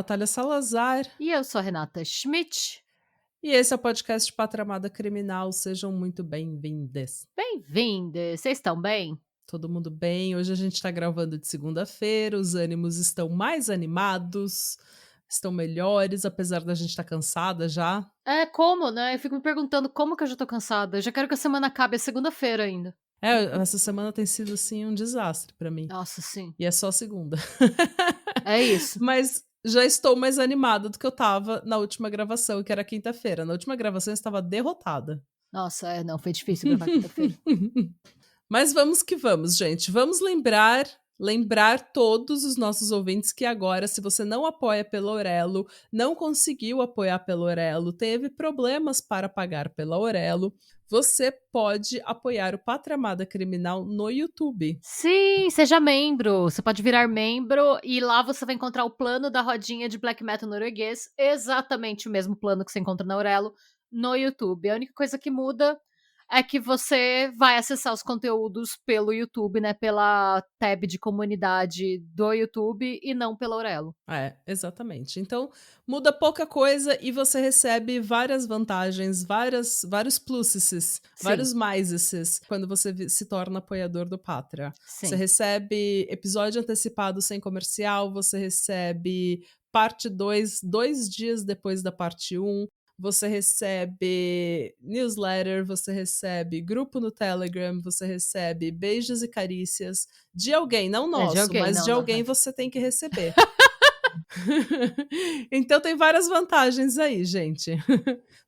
Natália Salazar. E eu sou a Renata Schmidt. E esse é o podcast Pátria Amada Criminal. Sejam muito bem-vindas. Bem-vindos! Vocês estão bem? Todo mundo bem? Hoje a gente tá gravando de segunda-feira, os ânimos estão mais animados, estão melhores, apesar da gente estar cansada já. É, como, né? Eu fico me perguntando como que eu já tô cansada. Eu já quero que a semana acabe, é segunda-feira ainda. Essa semana tem sido, assim, um desastre pra mim. Nossa, sim. E é só segunda. É isso. Mas já estou mais animada do que eu tava na última gravação, que era quinta-feira. Na última gravação eu estava derrotada. Nossa, não, foi difícil gravar quinta-feira. Mas vamos que vamos, gente. Vamos lembrar todos os nossos ouvintes que agora, se você não apoia pela Aurelo, não conseguiu apoiar pela Aurelo, teve problemas para pagar pela Aurelo, você pode apoiar o Pátria Amada Criminal no YouTube. Sim, seja membro. Você pode virar membro e lá você vai encontrar o plano da rodinha de black metal norueguês, exatamente o mesmo plano que você encontra na Aurelo no YouTube. A única coisa que muda é que você vai acessar os conteúdos pelo YouTube, né? Pela tab de comunidade do YouTube e não pela Aurelo. É, exatamente. Então, muda pouca coisa e você recebe várias vantagens, vários pluses, Sim, vários maises quando você se torna apoiador do Pátria. Você sim. recebe episódio antecipado sem comercial, você recebe parte 2 dias depois da parte 1, você recebe newsletter, você recebe grupo no Telegram, você recebe beijos e carícias de alguém, não É de nosso, alguém, mas não, de não. alguém você tem que receber. Então tem várias vantagens aí, gente.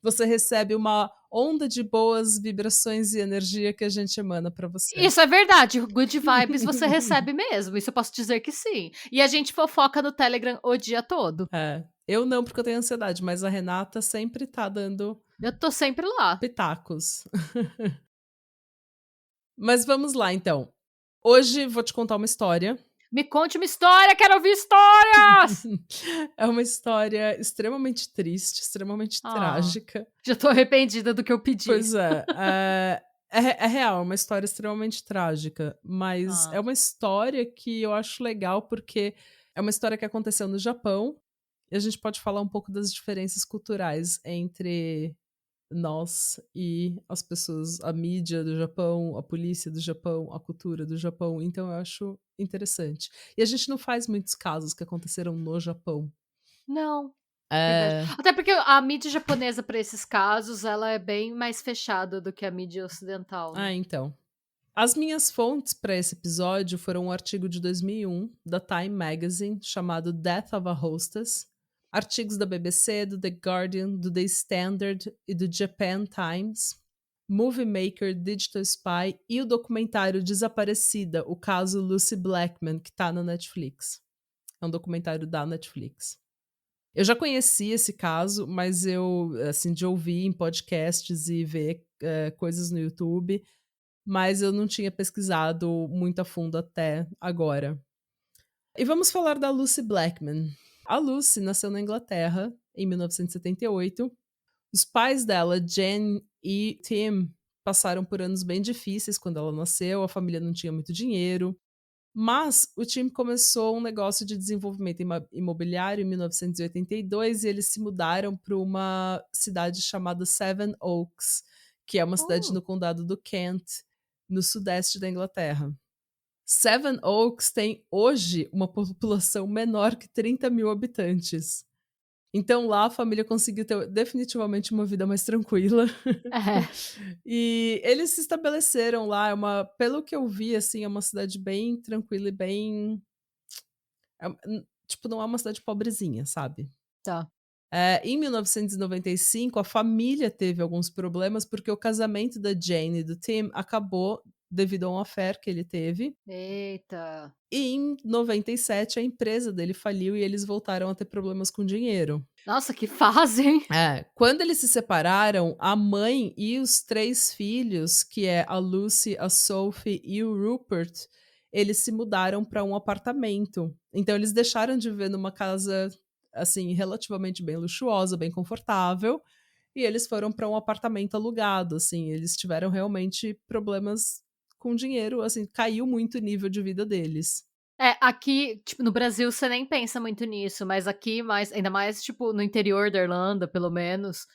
Você recebe uma onda de boas vibrações e energia que a gente emana pra você. Isso é verdade, good vibes você recebe mesmo, isso eu posso dizer que sim. E a gente fofoca no Telegram o dia todo. É. Eu não, porque eu tenho ansiedade, mas a Renata sempre tá dando Eu tô sempre lá. pitacos. Mas vamos lá, então. Hoje vou te contar uma história. Me conte uma história, quero ouvir histórias! É uma história extremamente triste, extremamente Ah, trágica. já tô arrependida do que eu pedi. Pois é real, é uma história extremamente trágica, mas é Ah, uma história que eu acho legal porque é uma história que aconteceu no Japão e a gente pode falar um pouco das diferenças culturais entre nós e as pessoas, a mídia do Japão, a polícia do Japão, a cultura do Japão, então eu acho interessante. E a gente não faz muitos casos que aconteceram no Japão. não, verdade. É, Até porque a mídia japonesa pra esses casos, ela é bem mais fechada do que a mídia ocidental, né? então. As minhas fontes para esse episódio foram um artigo de 2001 da Time Magazine chamado Death of a Hostess, artigos da BBC, do The Guardian, do The Standard e do Japan Times, Movie Maker, Digital Spy e o documentário Desaparecida, o caso Lucy Blackman, que está na Netflix. É um documentário da Netflix. Eu já conheci esse caso, mas eu, assim, de ouvir em podcasts e ver coisas no YouTube, mas eu não tinha pesquisado muito a fundo até agora. E vamos falar da Lucy Blackman. A Lucy nasceu na Inglaterra em 1978. Os pais dela, Jen e Tim, passaram por anos bem difíceis quando ela nasceu, a família não tinha muito dinheiro. Mas o Tim começou um negócio de desenvolvimento imobiliário em 1982 e eles se mudaram para uma cidade chamada Seven Oaks, que é uma cidade no condado do Kent, no sudeste da Inglaterra. Seven Oaks tem hoje uma população menor que 30 mil habitantes. Então lá a família conseguiu ter definitivamente uma vida mais tranquila. É. E eles se estabeleceram lá, pelo que eu vi, assim, é uma cidade bem tranquila e bem. Tipo, não é uma cidade pobrezinha, sabe? Tá. Em 1995, a família teve alguns problemas porque o casamento da Jane e do Tim acabou devido a um affair que ele teve. Eita. E em 97, a empresa dele faliu e eles voltaram a ter problemas com dinheiro. Nossa, que fase, hein? Quando eles se separaram, a mãe e os 3 filhos, que é a Lucy, a Sophie e o Rupert, eles se mudaram para um apartamento. Então eles deixaram de viver numa casa, assim, relativamente bem luxuosa, bem confortável, e eles foram para um apartamento alugado, assim, eles tiveram realmente problemas com dinheiro, assim, caiu muito o nível de vida deles. Aqui, tipo, no Brasil você nem pensa muito nisso, mas aqui, ainda mais, tipo, no interior da Irlanda, pelo menos,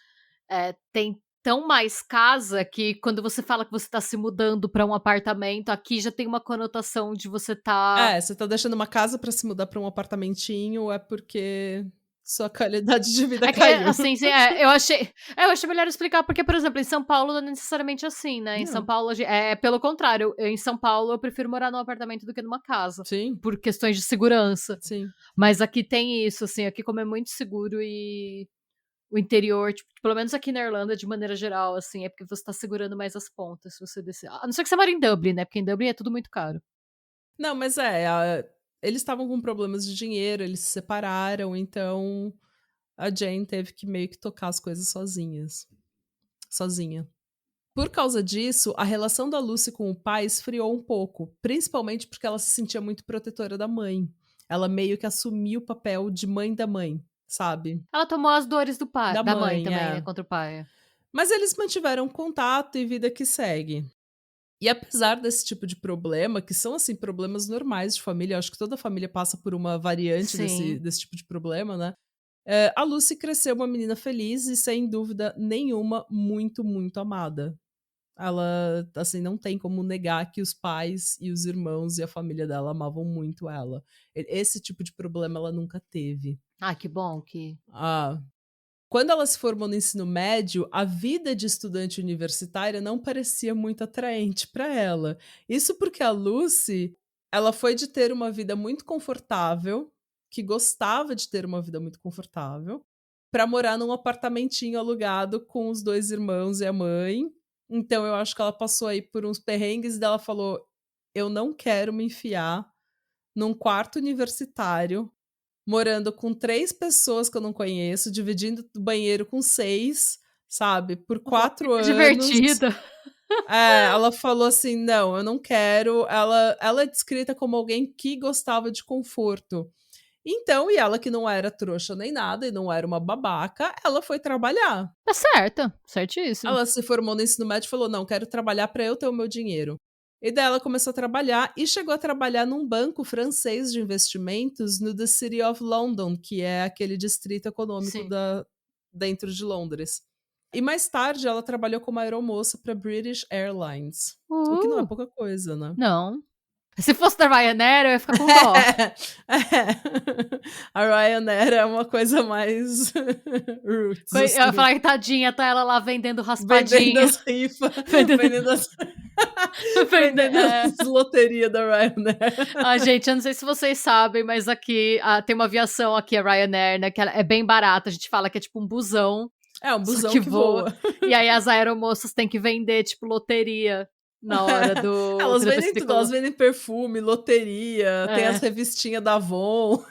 tem tão mais casa que quando você fala que você tá se mudando pra um apartamento, aqui já tem uma conotação de você tá... Você tá deixando uma casa pra se mudar pra um apartamentinho, é porque sua qualidade de vida É que, caiu. assim, eu achei melhor explicar, porque, por exemplo, em São Paulo não é necessariamente assim, né? Em São Não. Paulo, pelo contrário, em São Paulo eu prefiro morar num apartamento do que numa casa, Sim, por questões de segurança. sim. Mas aqui tem isso, assim, aqui como é muito seguro e o interior, tipo, pelo menos aqui na Irlanda, de maneira geral, assim, é porque você tá segurando mais as pontas, se você descer. A não ser que você mora em Dublin, né? Porque em Dublin é tudo muito caro. Não, mas eles estavam com problemas de dinheiro, eles se separaram, então a Jane teve que meio que tocar as coisas sozinha. Por causa disso, a relação da Lucy com o pai esfriou um pouco, principalmente porque ela se sentia muito protetora da mãe. Ela meio que assumiu o papel de mãe da mãe, sabe? Ela tomou as dores do pai, Da da mãe mãe, também, né? é. Contra o pai. Mas eles mantiveram contato e vida que segue. E apesar desse tipo de problema, que são, assim, problemas normais de família, acho que toda família passa por uma variante Sim. desse tipo de problema, né? A Lucy cresceu uma menina feliz e, sem dúvida nenhuma, muito, muito amada. Ela, assim, não tem como negar que os pais e os irmãos e a família dela amavam muito ela. Esse tipo de problema ela nunca teve. Ah, que bom que... Ah, quando ela se formou no ensino médio, a vida de estudante universitária não parecia muito atraente para ela. Isso porque a Lucy, ela foi de ter uma vida muito confortável, que gostava de ter uma vida muito confortável, para morar num apartamentinho alugado com os dois irmãos e a mãe. Então eu acho que ela passou aí por uns perrengues e dela falou: "Eu não quero me enfiar num quarto universitário morando com 3 pessoas que eu não conheço, dividindo o banheiro com 6, sabe, por Uma 4 vida anos". divertida. Ela falou assim: "Não, eu não quero". Ela é descrita como alguém que gostava de conforto. Então, e ela que não era trouxa nem nada e não era uma babaca, ela foi trabalhar. Tá certa, certíssimo. Ela se formou no ensino médio e falou: "Não, quero trabalhar para eu ter o meu dinheiro". E daí ela começou a trabalhar e chegou a trabalhar num banco francês de investimentos no The City of London, que é aquele distrito econômico Sim. dentro de Londres. E mais tarde ela trabalhou como aeromoça para British Airlines, o que não é Uh, pouca coisa, né? não. Se fosse da Ryanair, eu ia ficar com dó. A Ryanair é uma coisa mais roots, Eu ia assim. falar que tadinha, tá ela lá vendendo Vendendo raspadinha. as rifas, Vendendo... vendendo as, vendendo as loterias da Ryanair. Ah, gente, eu não sei se vocês sabem, mas aqui tem uma aviação aqui, a Ryanair, né? Que ela é bem barata. A gente fala que é tipo um busão, É um só busão que que voa. voa. E aí as aeromoças têm que vender, tipo, loteria na hora do... Elas Depois vendem que tudo, elas vendem perfume, loteria, tem as É. revistinhas da Avon.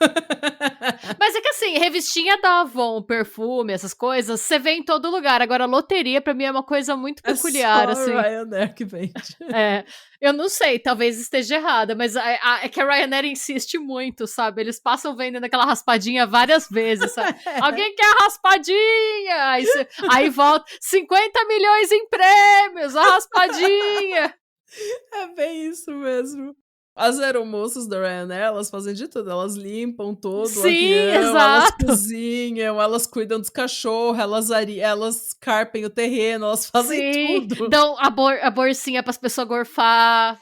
Mas é que assim, revistinha da Avon, perfume, essas coisas, você vê em todo lugar. Agora, loteria pra mim é uma coisa muito É peculiar, só a assim. Ryanair que vende. Eu não sei, talvez esteja errada, mas é que a Ryanair insiste muito, sabe? Eles passam vendendo aquela raspadinha várias vezes, sabe? Alguém quer a raspadinha? Aí volta 50 milhões em prêmios, a raspadinha. É bem isso mesmo. As aeromoças da Ryanair, elas fazem de tudo. Elas limpam todo o Sim, avião, elas exato. cozinham, elas cuidam dos cachorros, elas carpem o terreno, elas fazem Sim, tudo. dão a bolsinha pras pessoas gorfar.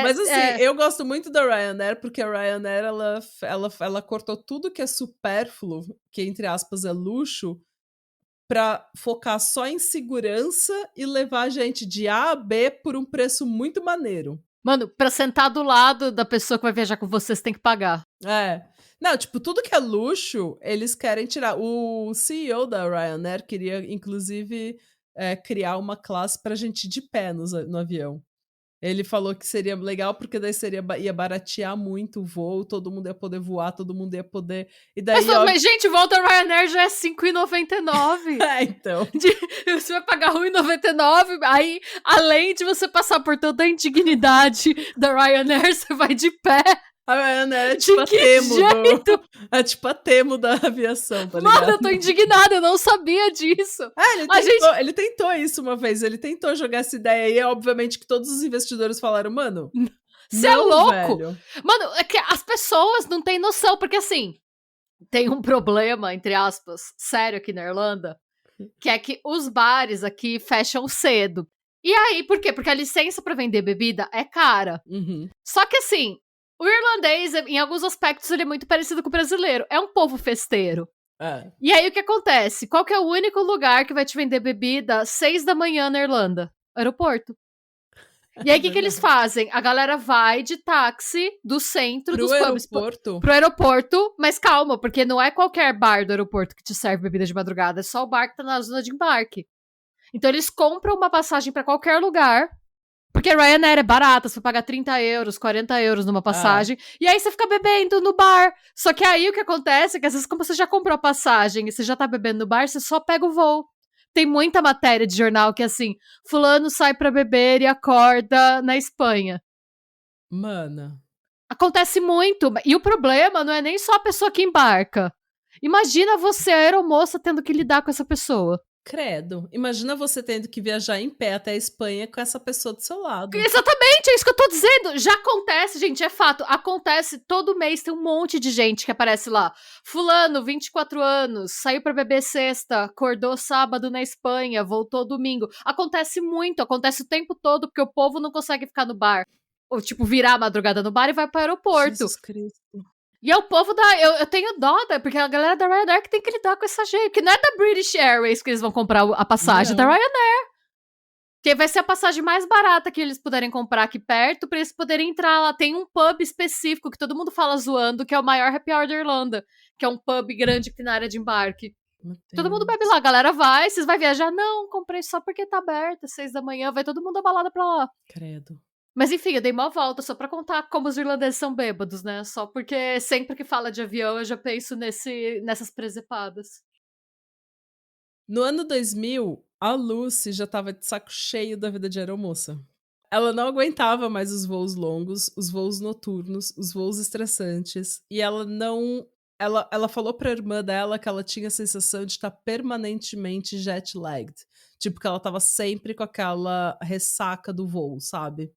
Mas assim, eu gosto muito da Ryanair, porque a Ryanair, ela cortou tudo que é supérfluo, que entre aspas é luxo, pra focar só em segurança e levar a gente de A a B por um preço muito maneiro. Mano, pra sentar do lado da pessoa que vai viajar com você, você tem que pagar. Não, tipo, tudo que é luxo, eles querem tirar. O CEO da Ryanair queria, inclusive, criar uma classe pra gente ir de pé no avião. Ele falou que seria legal, porque daí ia baratear muito o voo, todo mundo ia poder voar, todo mundo ia poder. E daí, Mas gente, volta a Ryanair já é R$5,99. então. Você vai pagar R$1,99, aí, além de você passar por toda a indignidade da Ryanair, você vai de pé. A Ryanair é tipo a Temo é tipo a Temo da aviação, tá ligado? Mano, eu tô indignada, eu não sabia disso. Ele tentou isso uma vez, ele tentou jogar essa ideia aí, obviamente que todos os investidores falaram, mano, Você é Não, louco? velho. Mano, é que as pessoas não têm noção, porque assim, tem um problema, entre aspas, sério aqui na Irlanda, que é que os bares aqui fecham cedo. E aí, por quê? Porque a licença pra vender bebida é cara. Uhum. Só que assim, o irlandês, em alguns aspectos, ele é muito parecido com o brasileiro. É um povo festeiro. É. E aí, o que acontece? Qual que é o único lugar que vai te vender bebida às 6 da manhã na Irlanda? Aeroporto. E aí, o que eles Verdade. fazem? A galera vai de táxi do centro Pro dos pubs aeroporto? pro aeroporto, mas calma, porque não é qualquer bar do aeroporto que te serve bebida de madrugada, é só o bar que tá na zona de embarque. Então eles compram uma passagem pra qualquer lugar, porque a Ryanair é barata, você paga 30 euros, 40 euros numa Ah. passagem, e aí você fica bebendo no bar. Só que aí o que acontece é que às vezes, como você já comprou a passagem e você já tá bebendo no bar, você só pega o voo. Tem muita matéria de jornal que é assim, fulano sai pra beber e acorda na Espanha. Mana. Acontece muito. E o problema não é nem só a pessoa que embarca. Imagina você, a aeromoça, tendo que lidar com essa pessoa. Credo. Imagina você tendo que viajar em pé até a Espanha com essa pessoa do seu lado. Exatamente, é isso que eu tô dizendo. Já acontece, gente, é fato. Acontece todo mês, tem um monte de gente que aparece lá. Fulano, 24 anos, saiu pra beber sexta, acordou sábado na Espanha, voltou domingo. Acontece muito, acontece o tempo todo, porque o povo não consegue ficar no bar. Ou, tipo, virar a madrugada no bar e vai pro aeroporto. Jesus Cristo. E é o povo da. Eu tenho dó, né? Porque a galera da Ryanair que tem que lidar com essa gente. Que não é da British Airways que eles vão comprar a passagem, é da Não. Ryanair. Que vai ser a passagem mais barata que eles puderem comprar aqui perto, pra eles poderem entrar lá. Tem um pub específico que todo mundo fala zoando, que é o maior happy hour da Irlanda. Que é um pub grande que tem na área de embarque. Meu Todo mundo bebe Deus. lá, a galera vai, vocês vai viajar? Não, comprei só porque tá aberto, às 6 da manhã, vai todo mundo da balada pra lá. Credo. Mas enfim, eu dei uma volta só pra contar como os irlandeses são bêbados, né? Só porque sempre que fala de avião eu já penso nessas presepadas. No ano 2000, a Lucy já estava de saco cheio da vida de aeromoça. Ela não aguentava mais os voos longos, os voos noturnos, os voos estressantes, e ela não. Ela falou pra irmã dela que ela tinha a sensação de estar permanentemente jet lagged. Tipo, que ela tava sempre com aquela ressaca do voo, sabe?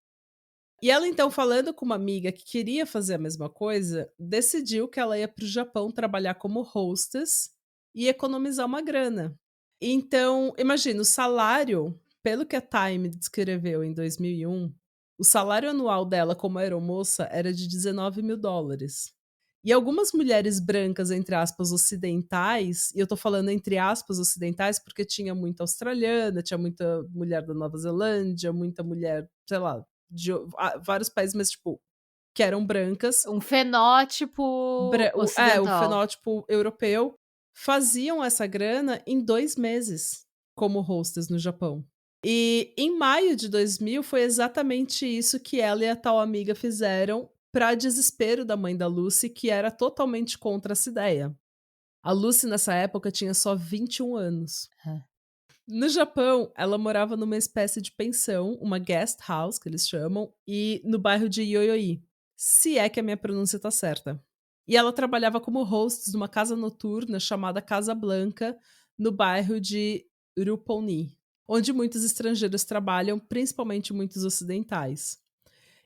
E ela, então, falando com uma amiga que queria fazer a mesma coisa, decidiu que ela ia pro Japão trabalhar como hostess e economizar uma grana. Então, imagina, o salário, pelo que a Time descreveu em 2001, o salário anual dela como aeromoça era de US$ 19.000. E algumas mulheres brancas, entre aspas, ocidentais, e eu tô falando entre aspas ocidentais porque tinha muita australiana, tinha muita mulher da Nova Zelândia, muita mulher, sei lá, de vários países, mas tipo, que eram brancas, Um fenótipo o ocidental. fenótipo europeu, faziam essa grana em 2 meses como hostess no Japão. E em maio de 2000 foi exatamente isso que ela e a tal amiga fizeram, para desespero da mãe da Lucy, que era totalmente contra essa ideia. A Lucy nessa época tinha só 21 anos. É. No Japão, ela morava numa espécie de pensão, uma guest house, que eles chamam, e no bairro de Yoyoi, se é que a minha pronúncia tá certa. E ela trabalhava como host numa casa noturna chamada Casa Blanca, no bairro de Roppongi, onde muitos estrangeiros trabalham, principalmente muitos ocidentais.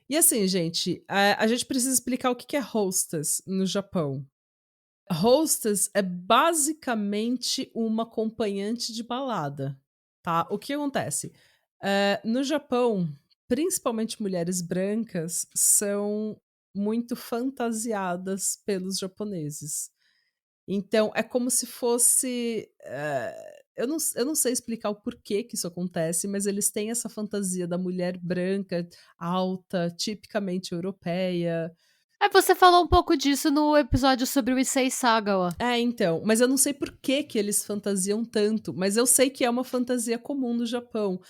E assim, gente, a gente precisa explicar o que é hostess no Japão. Hostess é basicamente uma acompanhante de balada, tá? O que acontece? No Japão, principalmente mulheres brancas são muito fantasiadas pelos japoneses. Então, é como se fosse. Eu não sei explicar o porquê que isso acontece, mas eles têm essa fantasia da mulher branca, alta, tipicamente europeia. Você falou um pouco disso no episódio sobre o Issei Sagawa. Então, mas eu não sei por que que eles fantasiam tanto, mas eu sei que é uma fantasia comum no Japão.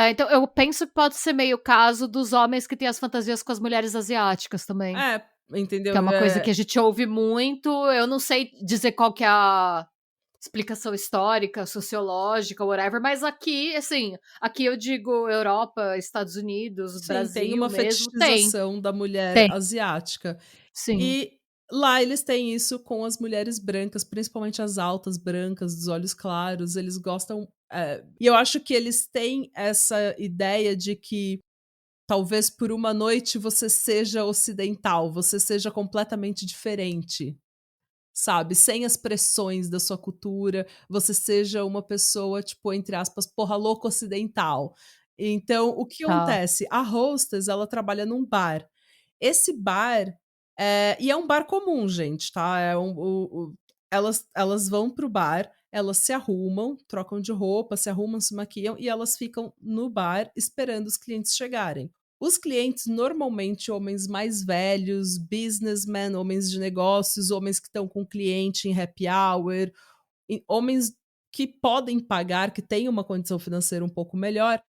Então eu penso que pode ser meio o caso dos homens que têm as fantasias com as mulheres asiáticas também. Que Entendeu? é uma coisa que a gente ouve muito. Eu não sei dizer qual que é a explicação histórica, sociológica, whatever, mas aqui, assim, aqui eu digo Europa, Estados Unidos, Sim, tem Brasil uma mesmo, tem. fetichização da mulher Tem, asiática. sim. E lá eles têm isso com as mulheres brancas, principalmente as altas brancas, dos olhos claros. Eles gostam. E eu acho que eles têm essa ideia de que Talvez por uma noite você seja ocidental, você seja completamente diferente, sabe, sem as pressões da sua cultura, você seja uma pessoa, tipo, entre aspas, "porra louca ocidental". Então, o que Tá. acontece? A hostess, ela trabalha num bar. Esse bar, e é um bar comum, gente, tá, é um o elas vão para o bar, elas se arrumam, trocam de roupa, se arrumam, se maquiam e elas ficam no bar esperando os clientes chegarem. Os clientes, normalmente homens mais velhos, businessmen, homens de negócios, homens que estão com cliente em happy hour, homens que podem pagar, que têm uma condição financeira um pouco melhor,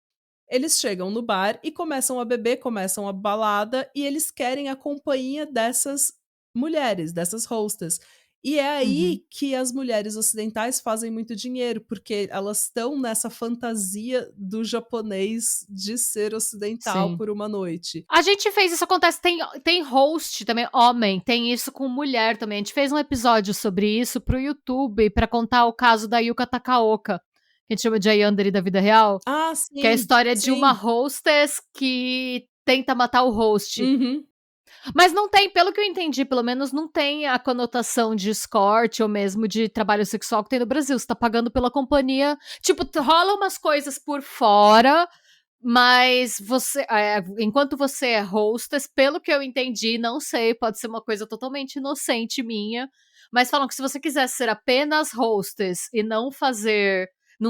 eles chegam no bar e começam a beber, começam a balada e eles querem a companhia dessas mulheres, dessas hostas. E é Uhum. aí que as mulheres ocidentais fazem muito dinheiro, porque elas estão nessa fantasia do japonês de ser ocidental Sim. por uma noite. A gente fez isso, acontece, tem host também, homem, tem isso com mulher também. A gente fez um episódio sobre isso pro YouTube, pra contar o caso da Yuka Takaoka, que a gente chama de Yandere da vida real, Ah, que é a sim, história de uma sim. hostess que tenta matar o host. Uhum. Mas não tem, pelo que eu entendi, pelo menos não tem a conotação de escort ou mesmo de trabalho sexual que tem no Brasil. Você tá pagando pela companhia. Tipo, rola umas coisas por fora, mas enquanto você é hostess, pelo que eu entendi, não sei, pode ser uma coisa totalmente inocente minha, mas falam que se você quiser ser apenas hostess e não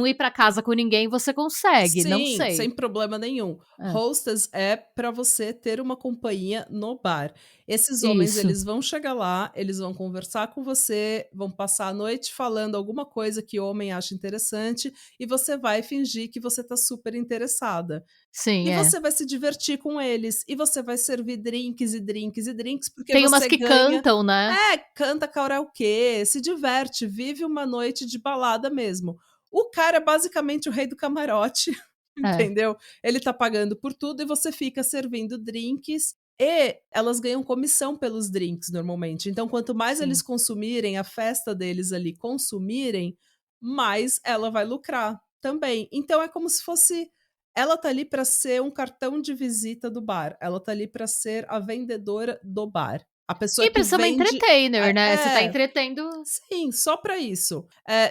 ir pra casa com ninguém, você consegue, não Sim, sei. sem problema nenhum. É. Hostess é para você ter uma companhia no bar. Esses homens, Isso. eles vão chegar lá, eles vão conversar com você, vão passar a noite falando alguma coisa que o homem acha interessante e você vai fingir que você tá super interessada. Sim, E é. você vai se divertir com eles, e você vai servir drinks e drinks e drinks, porque Tem umas você que ganha. cantam, né? Canta karaokê, se diverte, vive uma noite de balada mesmo. O cara é basicamente o rei do camarote, É, entendeu? Ele tá pagando por tudo e você fica servindo drinks e elas ganham comissão pelos drinks normalmente. Então, quanto mais eles sim. consumirem, a festa deles ali consumirem, mais ela vai lucrar também. Então é como se fosse, ela tá ali para ser um cartão de visita do bar, ela tá ali para ser a vendedora do bar. A pessoa E que pra ser uma vende. entertainer, né, você tá É, entretendo. sim, só para isso.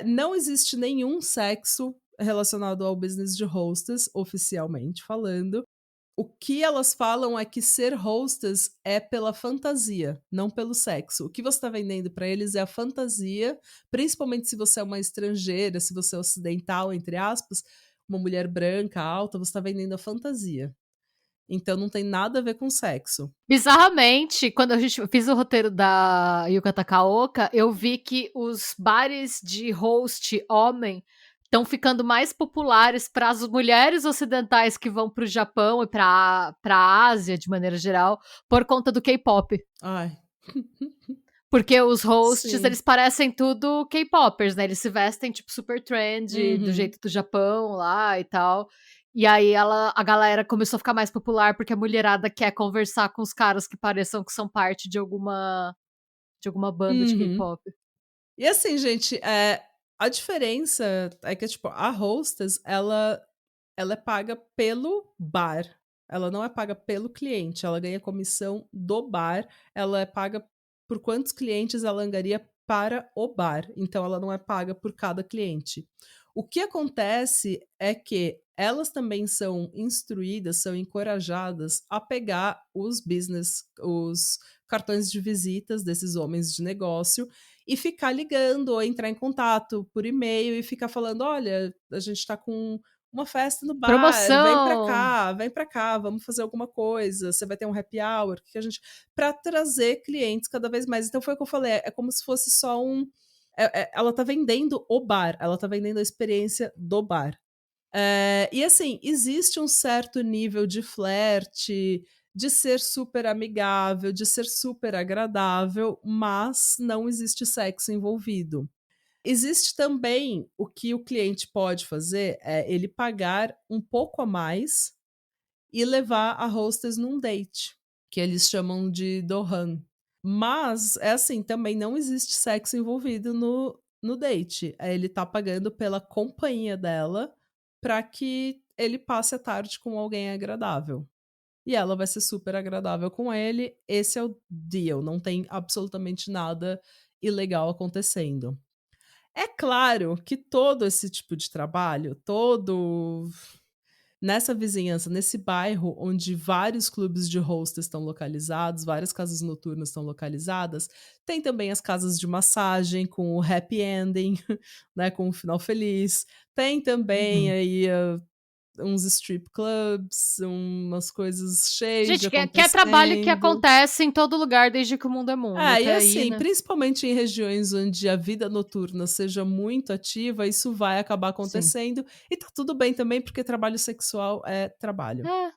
Não existe nenhum sexo relacionado ao business de hostess, oficialmente falando. O que elas falam é que ser hostess é pela fantasia, não pelo sexo. O que você está vendendo para eles é a fantasia, principalmente se você é uma estrangeira, se você é ocidental, entre aspas, uma mulher branca, alta, você está vendendo a fantasia. Então não tem nada a ver com sexo. Bizarramente, quando a gente fiz o roteiro da Yuka Takaoka, eu vi que os bares de host homem estão ficando mais populares para as mulheres ocidentais que vão para o Japão e para Ásia, de maneira geral, por conta do K-pop. Ai, Porque os hosts, sim. eles parecem tudo K-popers, né, eles se vestem, tipo, super trendy, do Uhum. jeito do Japão lá e tal. E aí a galera começou a ficar mais popular, porque a mulherada quer conversar com os caras que pareçam que são parte de alguma banda de Uhum. K-pop. E assim, gente, a diferença é que, tipo, a hostess, ela é paga pelo bar, ela não é paga pelo cliente, ela ganha comissão do bar, ela é paga por quantos clientes ela angaria para o bar, então ela não é paga por cada cliente. O que acontece é que elas também são instruídas, são encorajadas a pegar os cartões de visitas desses homens de negócio e ficar ligando ou entrar em contato por e-mail e ficar falando: "Olha, a gente tá com uma festa no bar, Promoção! vem pra cá, vamos fazer alguma coisa, você vai ter um happy hour", que a gente, para trazer clientes cada vez mais. Então foi o que eu falei, é como se fosse só ela tá vendendo o bar, ela tá vendendo a experiência do bar. E assim, existe um certo nível de flerte, de ser super amigável, de ser super agradável, mas não existe sexo envolvido. Existe também o que o cliente pode fazer, é ele pagar um pouco a mais e levar a hostess num date, que eles chamam de Dohan. Mas, é assim, também não existe sexo envolvido no date. Ele tá pagando pela companhia dela pra que ele passe a tarde com alguém agradável. e ela vai ser super agradável com ele. Esse é o deal, não tem absolutamente nada ilegal acontecendo. É claro que todo esse tipo de trabalho, todo nessa vizinhança, nesse bairro onde vários clubes de hostes estão localizados, várias casas noturnas estão localizadas, tem também as casas de massagem com o happy ending, né, com o final feliz. Tem também Uhum. aí, uns strip clubs, umas coisas cheias de Gente, que é trabalho que acontecendo. acontece em todo lugar desde que o mundo é mundo, É, e até aí, assim, né. principalmente em regiões onde a vida noturna seja muito ativa, isso vai acabar Sim. acontecendo, e tá tudo bem também, porque trabalho sexual é trabalho. É.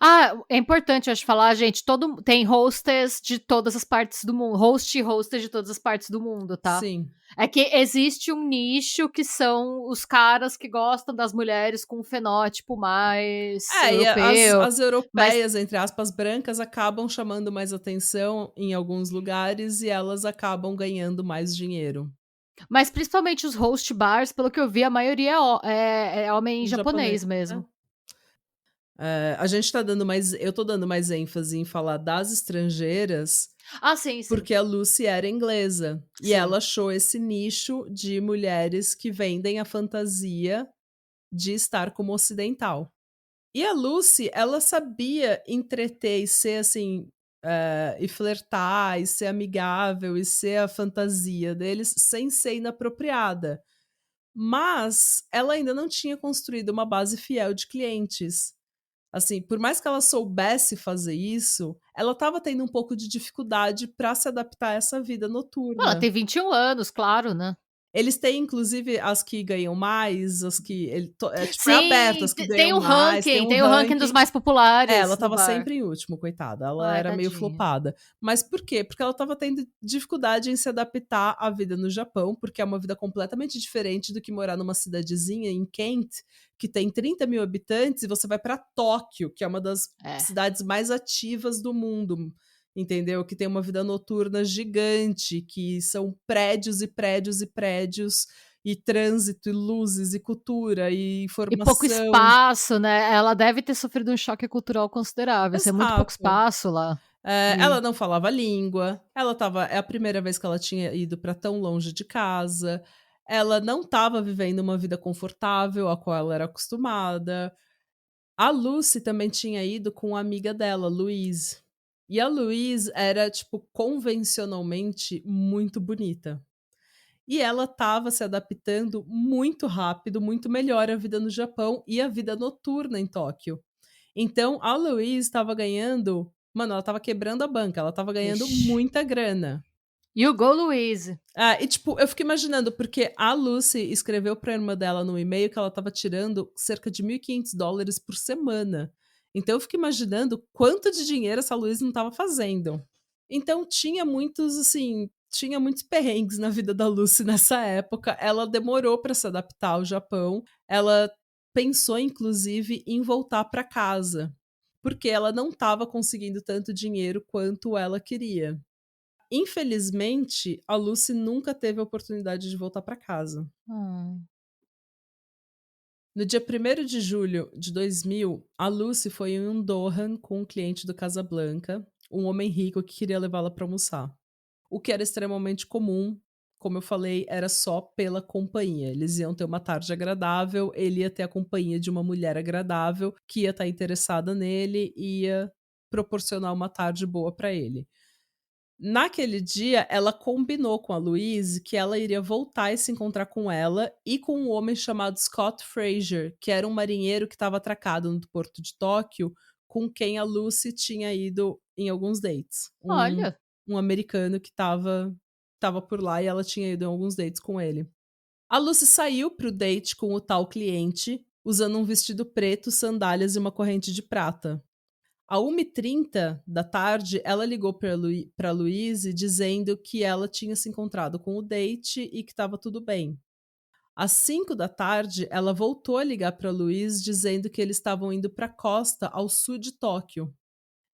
Ah, é importante eu acho falar, gente, todo tem hostess de todas as partes do mundo, host e hostess de todas as partes do mundo, tá. Sim. É que existe um nicho que são os caras que gostam das mulheres com um fenótipo mais É, e europeu, as mas europeias, entre aspas, brancas, acabam chamando mais atenção em alguns lugares e elas acabam ganhando mais dinheiro. mas principalmente os host bars, pelo que eu vi, a maioria é homem Em japonês, japonês né. mesmo. A gente tá dando mais eu tô dando mais ênfase em falar das estrangeiras, Ah, sim, sim, porque a Lucy era inglesa, e sim. ela achou esse nicho de mulheres que vendem a fantasia de estar como ocidental. E a Lucy, ela sabia entreter e ser assim, e flertar, e ser amigável, e ser a fantasia deles sem ser inapropriada. Mas ela ainda não tinha construído uma base fiel de clientes. Assim, por mais que ela soubesse fazer isso, ela estava tendo um pouco de dificuldade para se adaptar a essa vida Ela noturna. tem 21 anos, claro, né. Eles têm inclusive as que ganham mais, as que ele to é tipo, é aberto, Sim, as que tem ganham o mais, ranking, tem o ranking dos mais ela populares do estava bar. sempre em último, coitada, ela Ai, era meio tadinha. flopada. Mas por quê? Porque ela estava tendo dificuldade em se adaptar à vida no Japão, porque é uma vida completamente diferente do que morar numa cidadezinha em Kent, que tem 30.000 habitantes, e você vai pra Tóquio, que é uma das É. cidades mais ativas do mundo, entendeu? Que tem uma vida noturna gigante, que são prédios e prédios e prédios, e trânsito, e luzes, e cultura, e E pouco informação. espaço, né, ela deve ter sofrido um choque cultural considerável, ser muito pouco Exato. espaço lá. Ela E não falava a língua, ela estava é a primeira vez que ela tinha ido para tão longe de casa, ela não estava vivendo uma vida confortável a qual ela era acostumada. A Lucy também tinha ido com uma amiga dela, Louise. E a Louise era, tipo, convencionalmente muito bonita. E ela estava se adaptando muito rápido, muito melhor à vida no Japão e à vida noturna em Tóquio. Então, a Louise estava ganhando, mano, ela estava quebrando a banca, ela estava ganhando Ixi. muita grana. You go Louise. Ah, e tipo, eu fico imaginando, porque a Lucy escreveu pra irmã dela no e-mail que ela estava tirando cerca de $1.500 por semana. Então eu fico imaginando quanto de dinheiro essa Louise não estava fazendo. Então tinha muitos, assim, tinha muitos perrengues na vida da Lucy nessa época. Ela demorou pra se adaptar ao Japão. Ela pensou, inclusive, em voltar pra casa, porque ela não estava conseguindo tanto dinheiro quanto ela queria. Infelizmente, a Lucy nunca teve a oportunidade de voltar para casa. Hum. No dia 1º de julho de 2000, a Lucy foi em um Dohan com um cliente do Casablanca, um homem rico que queria levá-la para almoçar. O que era extremamente comum, como eu falei, era só pela companhia. Eles iam ter uma tarde agradável, ele ia ter a companhia de uma mulher agradável que ia estar interessada nele e ia proporcionar uma tarde boa para ele. Naquele dia, ela combinou com a Louise que ela iria voltar e se encontrar com ela e com um homem chamado Scott Fraser, que era um marinheiro que estava atracado no porto de Tóquio, com quem a Lucy tinha ido em alguns dates. Olha. Um americano que estava por lá e ela tinha ido em alguns dates com ele. A Lucy saiu pro date com o tal cliente, usando um vestido preto, sandálias e uma corrente de prata. À 1h30 da tarde, ela ligou para Louise dizendo que ela tinha se encontrado com o date e que estava tudo bem. Às 5 da tarde, ela voltou a ligar para Louise dizendo que eles estavam indo para a costa ao sul de Tóquio.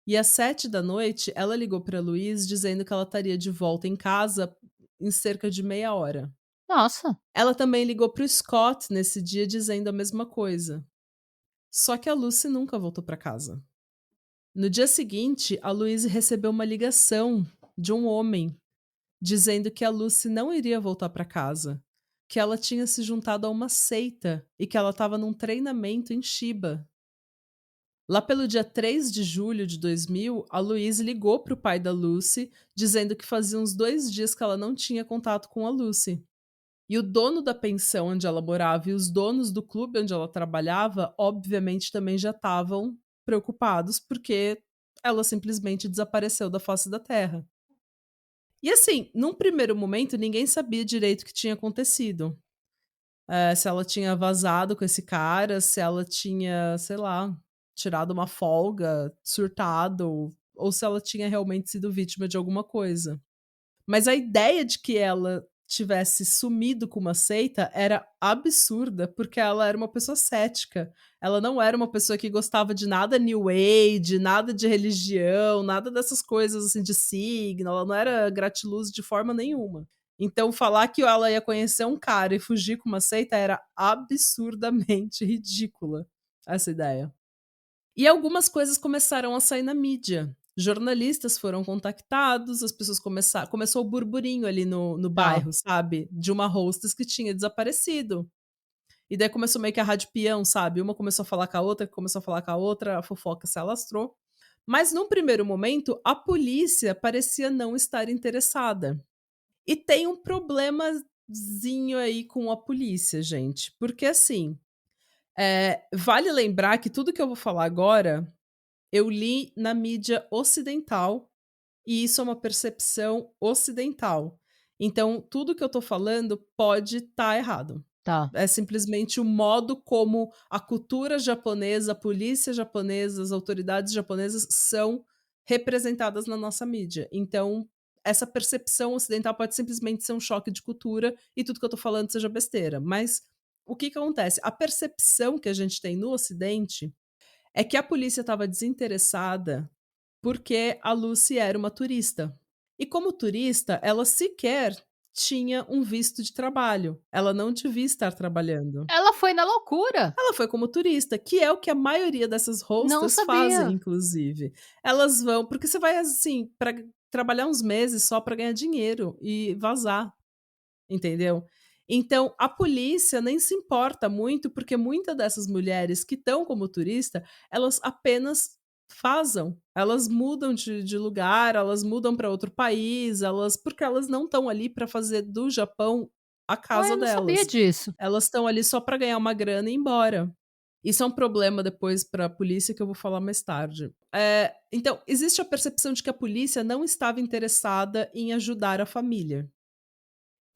E às 7 da noite, ela ligou para Louise dizendo que ela estaria de volta em casa em cerca de meia hora. Nossa. Ela também ligou para o Scott nesse dia dizendo a mesma coisa. Só que a Lucy nunca voltou para casa. No dia seguinte, a Louise recebeu uma ligação de um homem dizendo que a Lucy não iria voltar para casa, que ela tinha se juntado a uma seita e que ela estava num treinamento em Chiba. Lá pelo dia 3 de julho de 2000, a Louise ligou para o pai da Lucy, dizendo que fazia uns 2 dias que ela não tinha contato com a Lucy. E o dono da pensão onde ela morava e os donos do clube onde ela trabalhava, obviamente, também já estavam preocupados, porque ela simplesmente desapareceu da face da terra. E assim, num primeiro momento, ninguém sabia direito o que tinha acontecido. Se ela tinha vazado com esse cara, se ela tinha, sei lá, tirado uma folga, surtado, ou se ela tinha realmente sido vítima de alguma coisa. Mas a ideia de que ela tivesse sumido com uma seita era absurda, porque ela era uma pessoa cética. Ela não era uma pessoa que gostava de nada new age, nada de religião, nada dessas coisas assim de signo, ela não era gratiluz de forma nenhuma. Então falar que ela ia conhecer um cara e fugir com uma seita era absurdamente ridícula, essa ideia. E algumas coisas começaram a sair na mídia. Jornalistas foram contactados, as pessoas começou o burburinho ali no Tá. bairro, sabe, de uma hostess que tinha desaparecido. E daí começou meio que a rádio peão, sabe, uma começou a falar com a outra, que começou a falar com a outra, a fofoca se alastrou. Mas num primeiro momento, a polícia parecia não estar interessada. E tem um problemazinho aí com a polícia, gente, porque assim, vale lembrar que tudo que eu vou falar agora eu li na mídia ocidental, e isso é uma percepção ocidental. Então, tudo que eu tô falando pode estar errado. Tá. É simplesmente o modo como a cultura japonesa, a polícia japonesa, as autoridades japonesas são representadas na nossa mídia. Então, essa percepção ocidental pode simplesmente ser um choque de cultura e tudo que eu tô falando seja besteira. Mas o que que acontece? A percepção que a gente tem no ocidente é que a polícia estava desinteressada porque a Lucy era uma turista. E como turista, ela sequer tinha um visto de trabalho. Ela não devia estar trabalhando. Ela foi na loucura. Ela foi como turista, que é o que a maioria dessas Não hostas fazem, sabia. inclusive. Elas vão, porque você vai assim, para trabalhar uns meses só para ganhar dinheiro e vazar. Entendeu? Então, a polícia nem se importa muito, porque muitas dessas mulheres que estão como turista, elas apenas elas mudam de lugar, elas mudam para outro país, porque elas não estão ali para fazer do Japão a Ué, eu casa não sabia delas. disso. Elas estão ali só para ganhar uma grana e ir embora. Isso é um problema depois para a polícia que eu vou falar mais tarde. Então, existe a percepção de que a polícia não estava interessada em ajudar a família.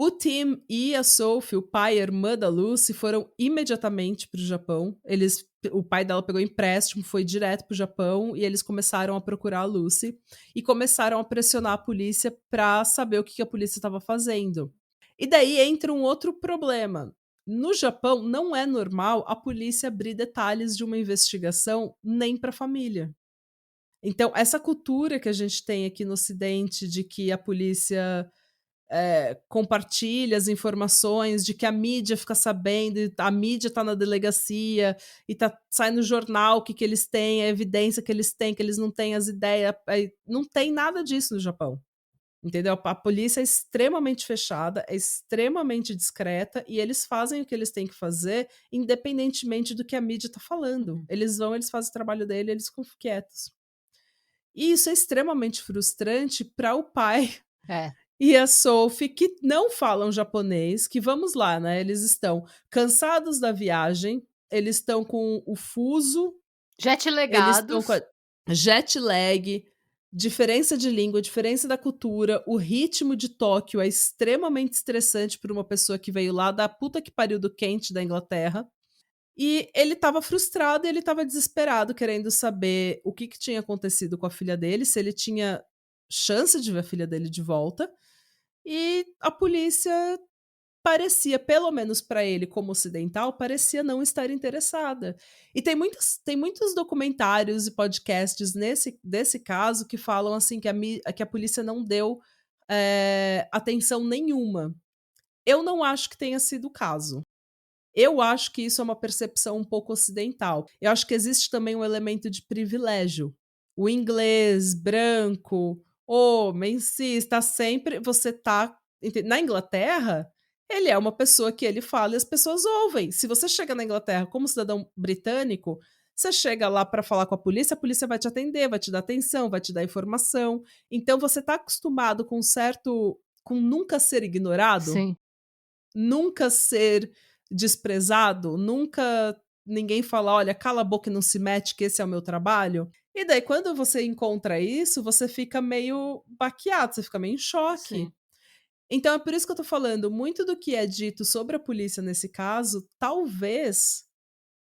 O Tim e a Sophie, o pai e a irmã da Lucy, foram imediatamente para o Japão. O pai dela pegou empréstimo, foi direto para o Japão e eles começaram a procurar a Lucy e começaram a pressionar a polícia para saber o que a polícia estava fazendo. E daí entra um outro problema. No Japão, não é normal a polícia abrir detalhes de uma investigação nem para a família. Então, essa cultura que a gente tem aqui no Ocidente de que a polícia compartilha as informações, de que a mídia fica sabendo, e a mídia tá na delegacia e sai no jornal o que, que eles têm, a evidência que eles não têm as ideias. Não tem nada disso no Japão. Entendeu? A polícia é extremamente fechada, é extremamente discreta e eles fazem o que eles têm que fazer, independentemente do que a mídia tá falando. Uhum. Eles fazem o trabalho dele, eles ficam quietos. E isso é extremamente frustrante para o pai É. e a Sophie, que não falam japonês, que vamos lá, né, eles estão cansados da viagem, eles estão com o fuso, Jet eles estão com legados. a jet lag, diferença de língua, diferença da cultura, o ritmo de Tóquio é extremamente estressante para uma pessoa que veio lá da puta que pariu do quente da Inglaterra. E ele estava frustrado e ele estava desesperado, querendo saber o que que tinha acontecido com a filha dele, se ele tinha chance de ver a filha dele de volta. E a polícia parecia, pelo menos para ele como ocidental, parecia não estar interessada. E tem muitos documentários e podcasts desse caso que falam assim que a polícia não deu atenção nenhuma. Eu não acho que tenha sido o caso. Eu acho que isso é uma percepção um pouco ocidental. Eu acho que existe também um elemento de privilégio. o inglês, branco, homem, cis, tá sempre você tá na Inglaterra, ele é uma pessoa que ele fala e as pessoas ouvem. Se você chega na Inglaterra como cidadão britânico, você chega lá para falar com a polícia vai te atender, vai te dar atenção, vai te dar informação. Então você tá acostumado com com nunca ser ignorado, Sim, nunca ser desprezado, nunca ninguém fala: "Olha, cala a boca e não se mete que esse é o meu trabalho". E daí quando você encontra isso, você fica meio baqueado, você fica meio em choque. sim. Então é por isso que eu tô falando, muito do que é dito sobre a polícia nesse caso, talvez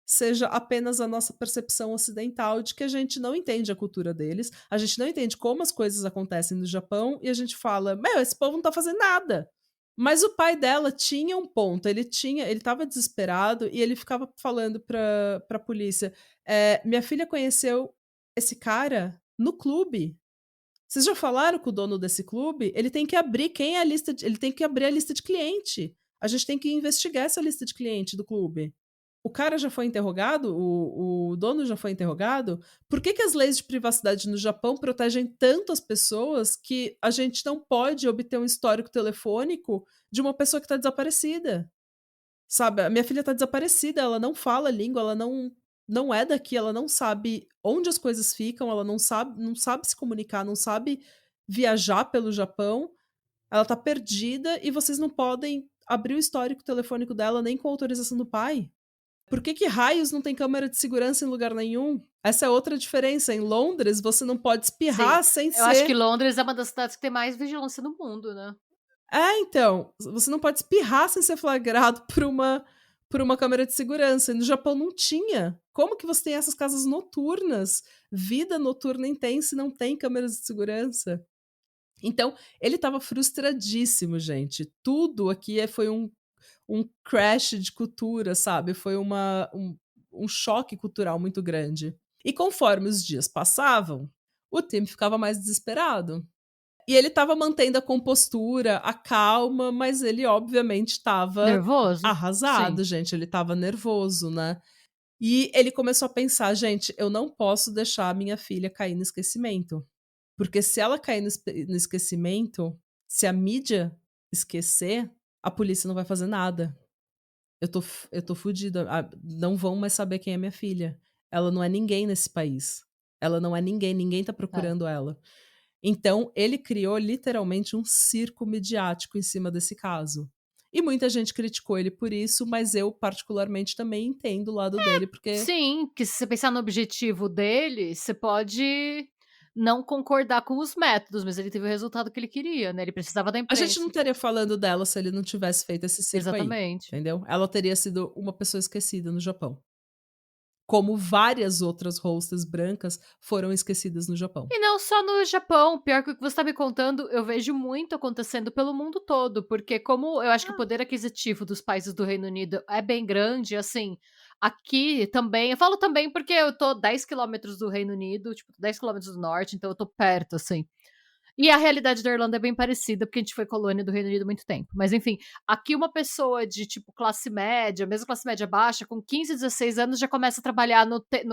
seja apenas a nossa percepção ocidental de que a gente não entende a cultura deles, a gente não entende como as coisas acontecem no Japão e a gente fala: "Meu, esse povo não tá fazendo nada". Mas o pai dela tinha um ponto, ele estava desesperado e ele ficava falando pra polícia, "Minha filha conheceu esse cara no clube. Vocês já falaram com o dono desse clube? Ele tem que abrir quem é a lista de ele tem que abrir a lista de cliente. A gente tem que investigar essa lista de cliente do clube". O cara já foi interrogado? O dono já foi interrogado? Por que as leis de privacidade no Japão protegem tanto as pessoas que a gente não pode obter um histórico telefônico de uma pessoa que está desaparecida? Sabe, a minha filha está desaparecida, ela não fala a língua, ela não é daqui, ela não sabe onde as coisas ficam, ela não sabe se comunicar, não sabe viajar pelo Japão, ela está perdida e vocês não podem abrir o histórico telefônico dela nem com autorização do pai. Por que raios não tem câmera de segurança em lugar nenhum? Essa é outra diferença. Em Londres, você não pode Sim. espirrar sem Eu acho que ser. Londres é uma das cidades que tem mais vigilância no mundo, né. É, então, você não pode espirrar sem ser flagrado por uma câmera de segurança. E no Japão não tinha. Como que você tem essas casas noturnas? Vida noturna intensa e não tem câmeras de segurança? Então, ele estava frustradíssimo, gente. Tudo aqui foi um crash de cultura, sabe? Foi um choque cultural muito grande. E conforme os dias passavam, o Tim ficava mais desesperado. E ele estava mantendo a compostura, a calma, mas ele obviamente estava Nervoso? Sim. arrasado, gente. Ele estava nervoso, né? E ele começou a pensar: gente, eu não posso deixar a minha filha cair no esquecimento. Porque se ela cair no esquecimento, se a mídia esquecer, a polícia não vai fazer nada. Eu tô fudida. Não vão mais saber quem é minha filha. Ela não é ninguém nesse país. Ela não é ninguém, ninguém tá É. procurando ela. Então, ele criou literalmente um circo midiático em cima desse caso. E muita gente criticou ele por isso, mas eu particularmente também entendo o lado dele, porque Sim, que se você pensar no objetivo dele, você pode não concordar com os métodos, mas ele teve o resultado que ele queria, né, ele precisava da a gente não imprensa. estaria falando dela se ele não tivesse feito esse circo aí, Exatamente. entendeu? Ela teria sido uma pessoa esquecida no Japão, como várias outras hostas brancas foram esquecidas no Japão. E não só no Japão, pior que o que você está me contando, eu vejo muito acontecendo pelo mundo todo, porque como eu acho que o poder aquisitivo dos países do Reino Unido é bem grande, assim, aqui também, eu falo também porque eu tô 10 quilômetros do Reino Unido, tipo, 10 quilômetros do norte, então eu tô perto, assim. E a realidade da Irlanda é bem parecida, porque a gente foi colônia do Reino Unido há muito tempo. Mas enfim, aqui uma pessoa de tipo classe média, mesmo classe média baixa, com 15, 16 anos, já começa a trabalhar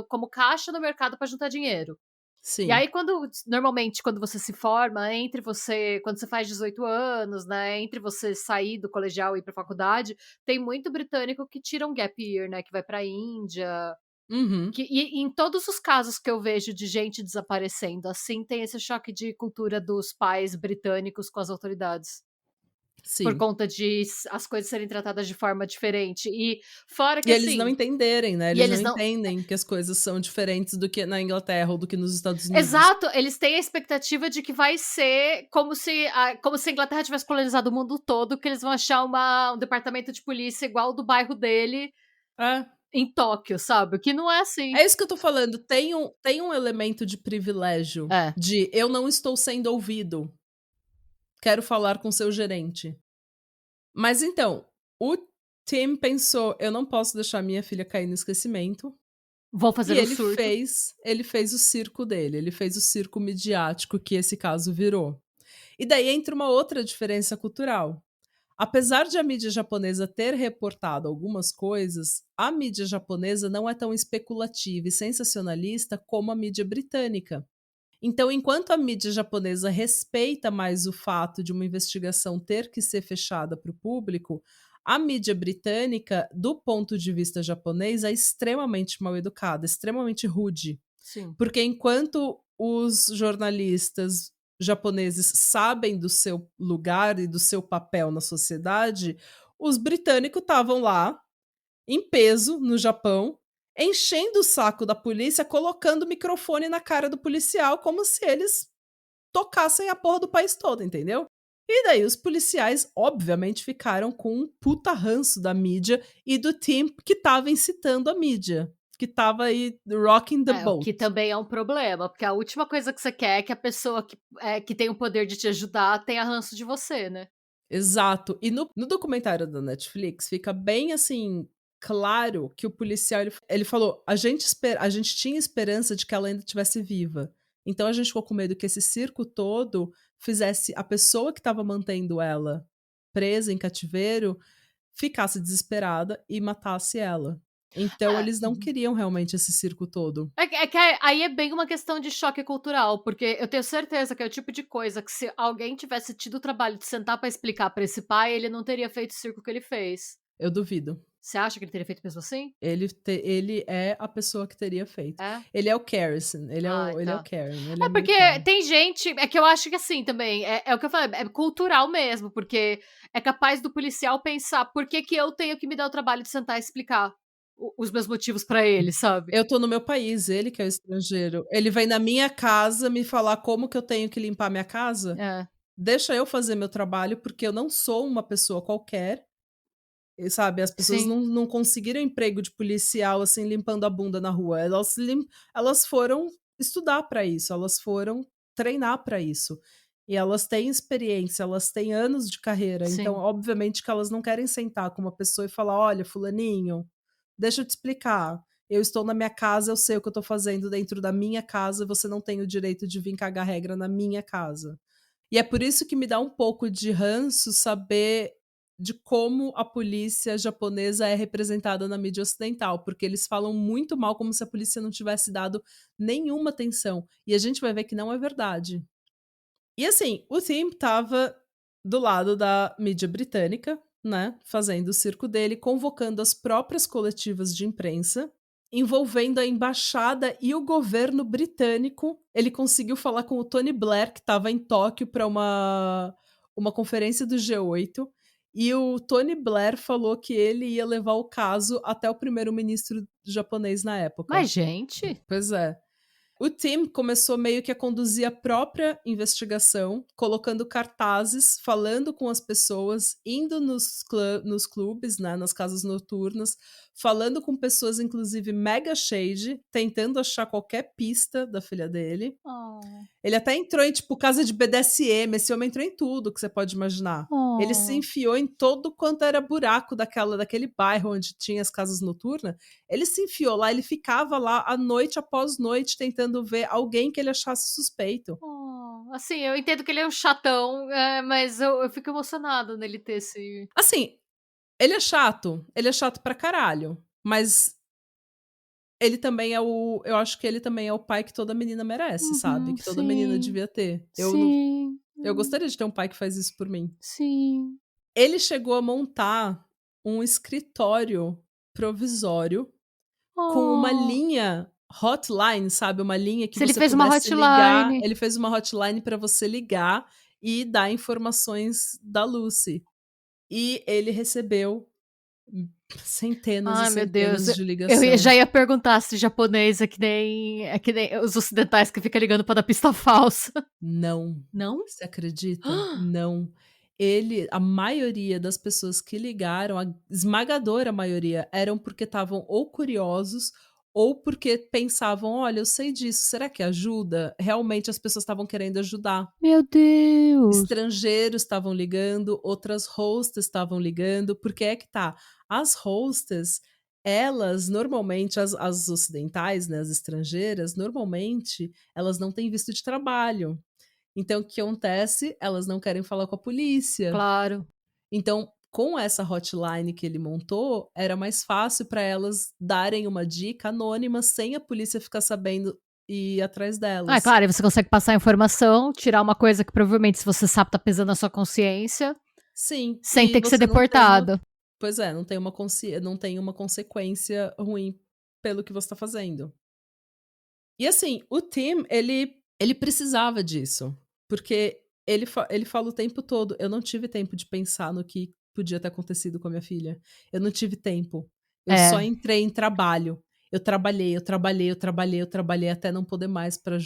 como caixa no mercado para juntar dinheiro. E Sim. aí, normalmente, quando você se forma, quando você faz 18 anos, né, entre você sair do colegial e ir pra faculdade, tem muito britânico que tira um gap year, né, que vai pra Índia, Uhum. e em todos os casos que eu vejo de gente desaparecendo, assim, tem esse choque de cultura dos pais britânicos com as autoridades. Por Sim. conta de as coisas serem tratadas de forma diferente. E fora que E eles não assim, entenderem, né, e eles não eles não. entendem que as coisas são diferentes do que na Inglaterra ou do que nos Estados Unidos. Exato, eles têm a expectativa de que vai ser como se a Inglaterra tivesse colonizado o mundo todo, que eles vão achar um departamento de polícia igual ao do bairro dele É. em Tóquio, sabe, o que não é assim. É isso que eu tô falando, tem um elemento de privilégio, É, de eu não estou sendo ouvido, quero falar com seu gerente. Mas então, o Tim pensou: "Eu não posso deixar minha filha cair no esquecimento", vão e fazer o surto. ele fez o circo dele, ele fez o circo midiático que esse caso virou. E daí entra uma outra diferença cultural. Apesar de a mídia japonesa ter reportado algumas coisas, a mídia japonesa não é tão especulativa e sensacionalista como a mídia britânica. Então, enquanto a mídia japonesa respeita mais o fato de uma investigação ter que ser fechada para o público, a mídia britânica, do ponto de vista japonês, é extremamente mal educada, extremamente rude. Sim. Porque enquanto os jornalistas japoneses sabem do seu lugar e do seu papel na sociedade, os britânicos estavam lá, em peso, no Japão, enchendo o saco da polícia, colocando o microfone na cara do policial, como se eles tocassem a porra do país todo, entendeu? E daí os policiais, obviamente, ficaram com um puta ranço da mídia e do team que tava incitando a mídia, que tava aí rocking the É, o boat. que também é um problema, porque a última coisa que você quer é que a pessoa que tem o poder de te ajudar tenha ranço de você, né. Exato. E no documentário da Netflix fica bem, assim, claro que o policial ele falou: a gente tinha esperança de que ela ainda estivesse viva. Então a gente ficou com medo que esse circo todo fizesse a pessoa que estava mantendo ela presa em cativeiro ficasse desesperada e matasse ela. Então É. eles não queriam realmente esse circo todo. É que aí é bem uma questão de choque cultural, porque eu tenho certeza que é o tipo de coisa que se alguém tivesse tido o trabalho de sentar pra explicar pra esse pai, ele não teria feito o circo que ele fez. Eu duvido. Você acha que ele teria feito mesmo assim? Ele é a pessoa que teria feito. É? Ele é o Carrison, Ai, ele é o tá. Karen, ele é É porque americano. tem gente é que eu acho que assim também, é o que eu falei, é cultural mesmo, porque é capaz do policial pensar: "Por que que eu tenho que me dar o trabalho de sentar e explicar os meus motivos pra ele", sabe? Eu tô no meu país, ele que é o estrangeiro. Ele vem na minha casa me falar como que eu tenho que limpar minha casa? É, Deixa eu fazer meu trabalho, porque eu não sou uma pessoa qualquer, e sabe, as pessoas sim, não conseguiram emprego de policial, assim, limpando a bunda na rua, elas foram estudar pra isso, elas foram treinar pra isso. E elas têm experiência, elas têm anos de carreira, então sim. obviamente que elas não querem sentar com uma pessoa e falar: "Olha, fulaninho, deixa eu te explicar. Eu estou na minha casa, eu sei o que eu estou fazendo dentro da minha casa, você não tem o direito de vir cagar regra na minha casa". E é por isso que me dá um pouco de ranço saber de como a polícia japonesa é representada na mídia ocidental, porque eles falam muito mal, como se a polícia não tivesse dado nenhuma atenção. E a gente vai ver que não é verdade. E assim, o Tim estava do lado da mídia britânica, né, fazendo o circo dele, convocando as próprias coletivas de imprensa, envolvendo a embaixada e o governo britânico. Ele conseguiu falar com o Tony Blair, que estava em Tóquio para uma conferência do G8, e o Tony Blair falou que ele ia levar o caso até o primeiro-ministro japonês na época. Mas gente, Pois é. O Tim começou meio que a conduzir a própria investigação, colocando cartazes, falando com as pessoas, indo nos clubes, né, nas casas noturnas, falando com pessoas, inclusive mega shady, tentando achar qualquer pista da filha dele. oh, Ele até entrou em, tipo, casa de BDSM, esse homem entrou em tudo que você pode imaginar. Ele se oh. enfiou em todo quanto era buraco daquele bairro onde tinha as casas noturnas. Ele se enfiou lá, ele ficava lá a noite após noite tentando ver alguém que ele achasse suspeito. Oh, assim, eu entendo que ele é um chatão, mas eu fico emocionada nele ter esse Assim, ele é chato pra caralho, mas ele também é o eu acho que ele também é o pai que toda menina merece, sabe, uhum, que toda menina sim, devia ter. sim, Eu gostaria de ter um pai que faz isso por mim. sim. Ele chegou a montar um escritório provisório com uma Oh, linha hotline, sabe, uma linha que se ele você fez uma pudesse ligar. hotline. Ele fez uma hotline para você ligar e dar informações da Lucy. E ele recebeu centenas e Ai, meu Deus, centenas de já ligação. ia perguntar se japonês é que nem os ocidentais que fica ligando pra dar pista falsa. Não. Não? Você acredita? Não. A maioria das pessoas que ligaram, a esmagadora maioria, eram porque estavam ou curiosos ou porque pensavam: "Olha, eu sei disso, será que ajuda?". Realmente as pessoas estavam querendo ajudar. Meu Deus. Estrangeiros estavam ligando, outras hostes estavam ligando, porque é que tá, as hostes, elas normalmente, as ocidentais, né, as estrangeiras, normalmente, elas não têm visto de trabalho. Então o que acontece? Elas não querem falar com a polícia. Claro. Então, com essa hotline que ele montou, era mais fácil para elas darem uma dica anônima, sem a polícia ficar sabendo e ir atrás Ah, é delas. claro, aí você consegue passar a informação, tirar uma coisa que provavelmente, se você sabe, tá pesando na sua consciência, Sim, sem e ter que ser você não tem uma deportado. pois é, não tem uma consequência ruim pelo que você tá fazendo. E assim, o Tim, ele precisava disso, porque ele fala o tempo todo: "Eu não tive tempo de pensar no que podia ter acontecido com a minha filha. Eu não tive tempo. Eu só É. entrei em trabalho. Eu trabalhei, eu trabalhei, eu trabalhei, eu trabalhei até não poder mais pra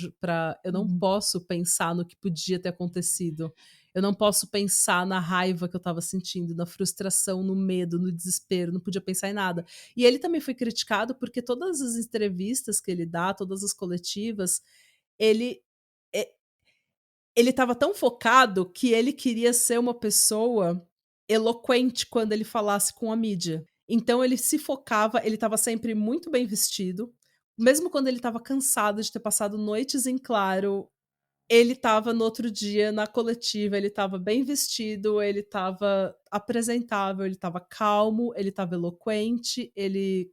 eu não Uhum. posso pensar no que podia ter acontecido. Eu não posso pensar na raiva que eu estava sentindo, na frustração, no medo, no desespero, não podia pensar em nada". E ele também foi criticado porque todas as entrevistas que ele dá, todas as coletivas, ele e ele estava tão focado que ele queria ser uma pessoa eloquente quando ele falasse com a mídia. Então ele se focava, ele estava sempre muito bem vestido, mesmo quando ele estava cansado de ter passado noites em claro, ele estava no outro dia na coletiva, ele estava bem vestido, ele estava apresentável, ele estava calmo, ele estava eloquente, ele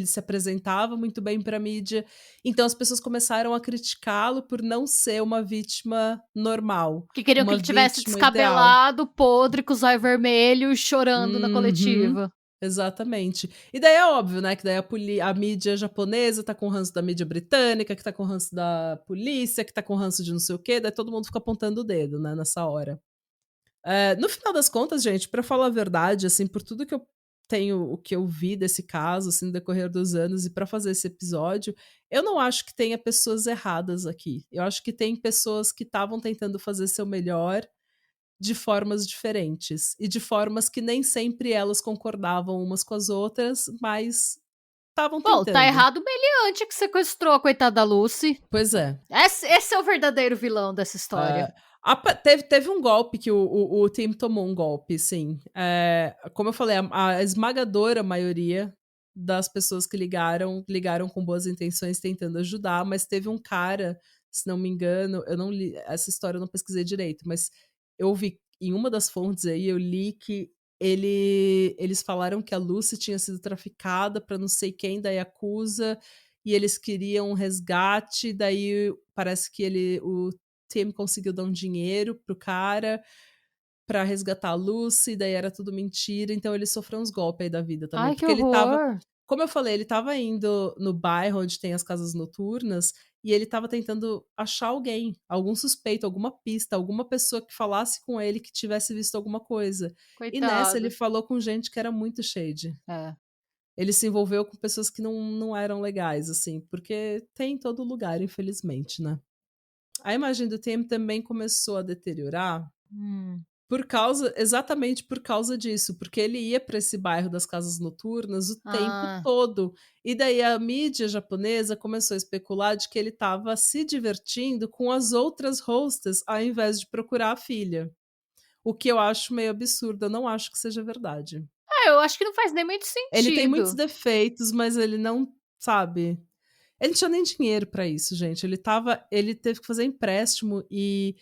se apresentava muito bem para a mídia, então as pessoas começaram a criticá-lo por não ser uma vítima normal, Que queriam que uma ele tivesse vítima ideal. descabelado, podre, com os olhos vermelhos, chorando na Uhum. coletiva. Exatamente. E daí é óbvio, né, que daí a mídia japonesa tá com ranço da mídia britânica, que tá com ranço da polícia, que tá com ranço de não sei o quê, daí todo mundo fica apontando o dedo, né, nessa hora. No final das contas, gente, pra falar a verdade, assim, por tudo que eu tenho o que eu vi desse caso, assim, no decorrer dos anos e pra fazer esse episódio, eu não acho que tenha pessoas erradas aqui. Eu acho que tem pessoas que estavam tentando fazer seu melhor de formas diferentes e de formas que nem sempre elas concordavam umas com as outras, mas estavam Bom, tá tentando. errado o meliante que sequestrou a coitada da Lucy. Pois é. Esse é o verdadeiro vilão dessa história. Teve um golpe que o time tomou um golpe, sim. Como eu falei, a esmagadora maioria das pessoas que ligaram com boas intenções tentando ajudar, mas teve um cara, se não me engano, eu não li essa história, eu não pesquisei direito, mas eu vi em uma das fontes aí, eu li que eles falaram que a Lucy tinha sido traficada para não sei quem da Yakuza, e eles queriam um resgate, daí parece que o Tim conseguiu dar um dinheiro pro cara pra resgatar a Lucy, daí era tudo mentira, então ele sofreu uns golpes aí da vida também, Ai, que porque ele estava, horror. como eu falei, ele estava indo no bairro onde tem as casas noturnas, e ele estava tentando achar alguém, algum suspeito, alguma pista, alguma pessoa que falasse com ele que tivesse visto alguma coisa. E nessa ele Coitado. falou com gente que era muito shady. É. Ele se envolveu com pessoas que não eram legais, assim, porque tem em todo lugar, infelizmente, né. A imagem do Tim também começou a deteriorar Hum. exatamente por causa disso, porque ele ia para esse bairro das casas noturnas o tempo Ah, todo, e daí a mídia japonesa começou a especular de que ele estava se divertindo com as outras hostas, ao invés de procurar a filha, o que eu acho meio absurdo, eu não acho que seja verdade. eu acho que não faz nem muito Ele tem muitos sentido. defeitos, mas ele não, sabe, ele não tinha nem dinheiro pra isso, gente. Ele teve que fazer empréstimo e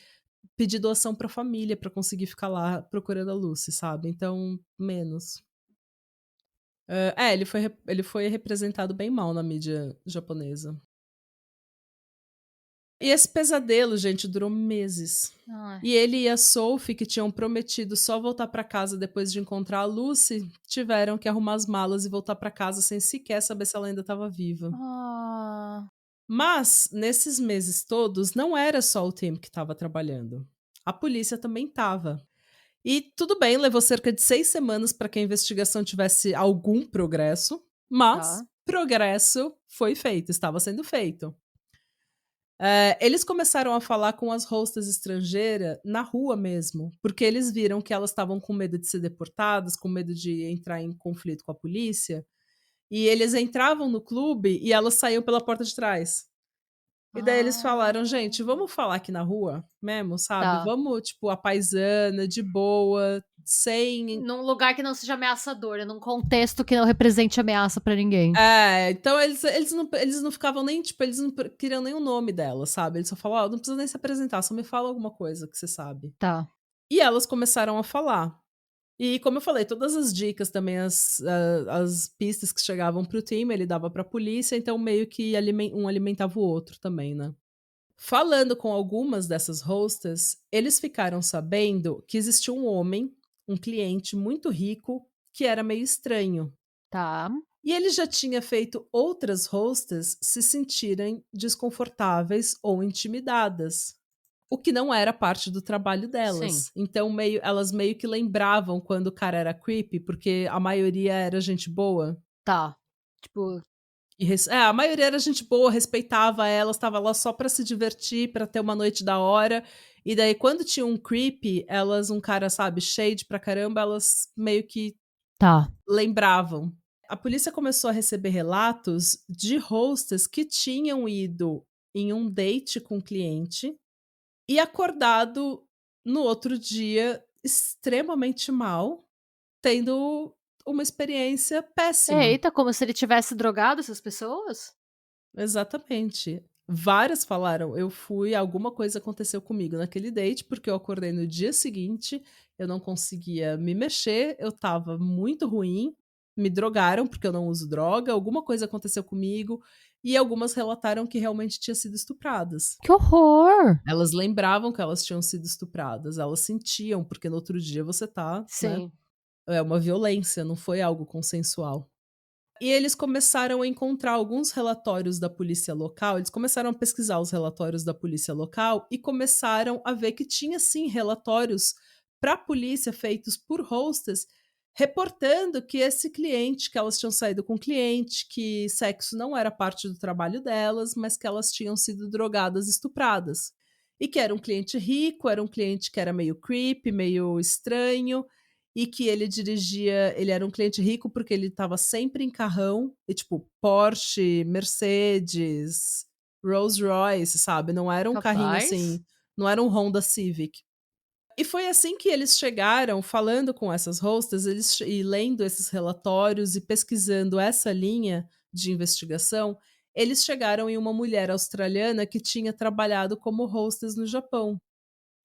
pedir doação pra família pra conseguir ficar lá procurando a Lucy, sabe. Então, menos. Ele foi representado bem mal na mídia japonesa. E esse pesadelo, gente, durou meses. Ai. E ele e a Sophie, que tinham prometido só voltar pra casa depois de encontrar a Lucy, tiveram que arrumar as malas e voltar pra casa sem sequer saber se ela ainda estava viva. Ah. Mas, nesses meses todos, não era só o Tim que estava trabalhando. A polícia também estava. E tudo bem, levou cerca de 6 semanas para que a investigação tivesse algum progresso, mas Tá. progresso foi feito, estava sendo feito. Eles começaram a falar com as hostas estrangeiras na rua mesmo, porque eles viram que elas estavam com medo de ser deportadas, com medo de entrar em conflito com a polícia, e eles entravam no clube e elas saíam pela porta de trás. E daí eles falaram: "Gente, Ah. vamos falar aqui na rua mesmo, sabe? Tá. Vamos, tipo, a paisana, de boa, sem". Num lugar que não seja ameaçador, num contexto que não represente ameaça pra ninguém. Então eles não ficavam nem, tipo, eles não queriam nem o nome dela, sabe? Eles só falavam: "Ó, não precisa nem se apresentar, só me fala alguma coisa que você sabe". Tá. E elas começaram a falar. E como eu falei, todas as dicas também, as pistas que chegavam para o time, ele dava para a polícia, então meio que um alimentava o outro também, né. Falando com algumas dessas hostas, eles ficaram sabendo que existia um homem, um cliente muito rico, que era meio estranho. Tá. E ele já tinha feito outras hostas se sentirem desconfortáveis ou intimidadas, o que não era parte do trabalho Sim. delas. Então elas meio que lembravam quando o cara era creepy, porque a maioria era gente boa. Tá. Tipo, A maioria era gente boa, respeitava elas, estava lá só pra se divertir, pra ter uma noite da hora. E daí quando tinha um creepy, um cara, sabe, shade pra caramba, elas meio que tá. lembravam. A polícia começou a receber relatos de hostas que tinham ido em um date com o cliente e acordado no outro dia extremamente mal, tendo uma experiência péssima. Eita, como se ele tivesse drogado essas pessoas? Exatamente. Várias falaram: "Eu fui alguma coisa aconteceu comigo naquele date, porque eu acordei no dia seguinte, eu não conseguia me mexer, eu estava muito ruim, me drogaram, porque eu não uso droga, alguma coisa aconteceu comigo", e algumas relataram que realmente tinha sido estupradas. Que horror! Elas lembravam que elas tinham sido estupradas, elas sentiam, porque no outro dia você tá, né, Sim. é uma violência, não foi algo consensual. E eles começaram a encontrar alguns relatórios da polícia local, eles começaram a pesquisar os relatórios da polícia local e começaram a ver que tinha sim relatórios para a polícia feitos por hostas, reportando que esse cliente, que elas tinham saído com o cliente, que sexo não era parte do trabalho delas, mas que elas tinham sido drogadas, estupradas. E que era um cliente rico, era um cliente que era meio creepy, meio estranho, e que ele era um cliente rico, porque ele estava sempre em carrão, e tipo, Porsche, Mercedes, Rolls Royce, sabe, não era um carrinho Rapaz. assim, não era um Honda Civic. E foi assim que eles chegaram, falando com essas hostas, e lendo esses relatórios e pesquisando essa linha de investigação, eles chegaram em uma mulher australiana que tinha trabalhado como hostess no Japão,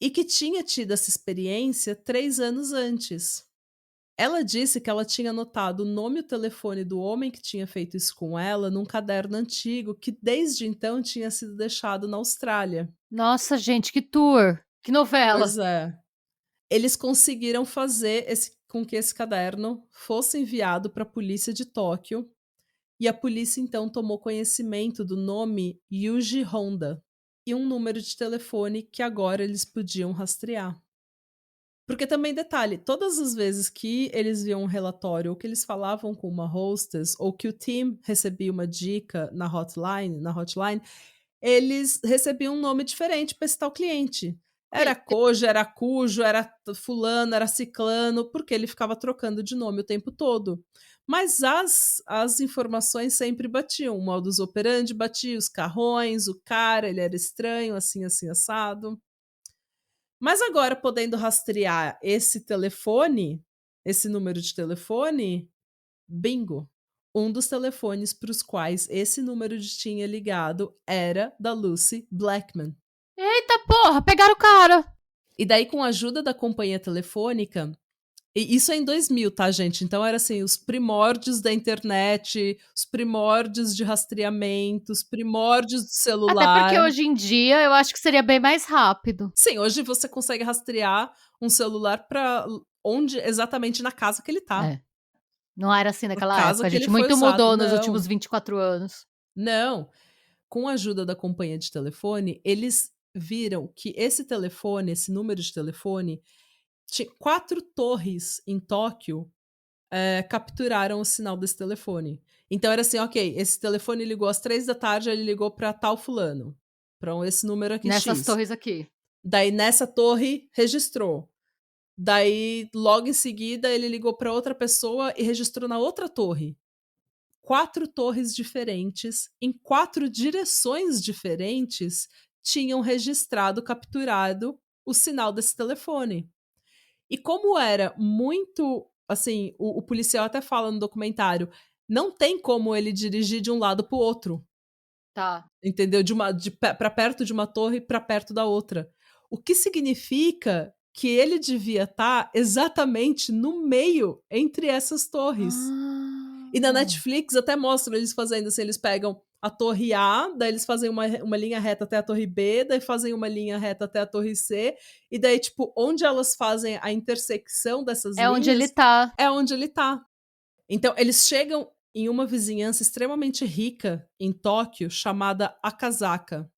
e que tinha tido essa experiência 3 anos antes. Ela disse que ela tinha anotado o nome e o telefone do homem que tinha feito isso com ela num caderno antigo que desde então tinha sido deixado na Austrália. Nossa, gente, que tour! Que Pois novela! é. Eles conseguiram fazer com que esse caderno fosse enviado para a polícia de Tóquio, e a polícia então tomou conhecimento do nome Yuji Honda e um número de telefone que agora eles podiam rastrear. Porque também detalhe, todas as vezes que eles viam um relatório ou que eles falavam com uma hostess ou que o team recebia uma dica na hotline, eles recebiam um nome diferente para esse tal cliente. Era E Cojo, era Cujo, era fulano, era ciclano, porque ele ficava trocando de nome o tempo todo. Mas as informações sempre batiam, o modus operandi batia, os carrões, o cara, ele era estranho, assim, assim, assado. Mas agora podendo rastrear esse telefone, esse número de telefone, bingo! Um dos telefones para os quais esse número tinha ligado era da Lucy Blackman. eita porra, pegaram o cara! E daí, com a ajuda da companhia telefônica, e isso é em 2000, tá, gente? Então era assim, os primórdios da internet, os primórdios de rastreamento, os primórdios do Até porque celular. hoje em dia eu acho que seria bem mais rápido. Sim, hoje você consegue rastrear um celular para onde exatamente na casa que ele tá, É, não era assim na naquela casa época, a que ele gente foi muito usado. mudou nos Não, últimos 24 anos. não. Com a ajuda da companhia de telefone, eles viram que esse telefone, esse número de telefone, 4 torres em Tóquio, capturaram o sinal desse telefone. Então era assim: "Ok, esse telefone ligou às 3 da tarde, ele ligou para tal fulano, para esse número aqui Nessas X". torres aqui. Daí nessa torre registrou. Daí logo em seguida ele ligou para outra pessoa e registrou na outra torre. 4 torres diferentes, em 4 direções diferentes, tinham registrado, capturado o sinal desse telefone. E como era muito, assim, o policial até fala no documentário, não tem como ele dirigir de um lado para o outro, Tá. entendeu? Para perto de uma torre para perto da outra. O que significa que ele devia estar exatamente no meio entre essas torres. E na Netflix até mostram eles fazendo assim, eles pegam a torre A, daí eles fazem uma linha reta até a torre B, daí fazem uma linha reta até a torre C, e daí, tipo, onde elas fazem a intersecção dessas É linhas... onde ele tá. É onde ele tá. Então, eles chegam em uma vizinhança extremamente rica em Tóquio, chamada Akasaka.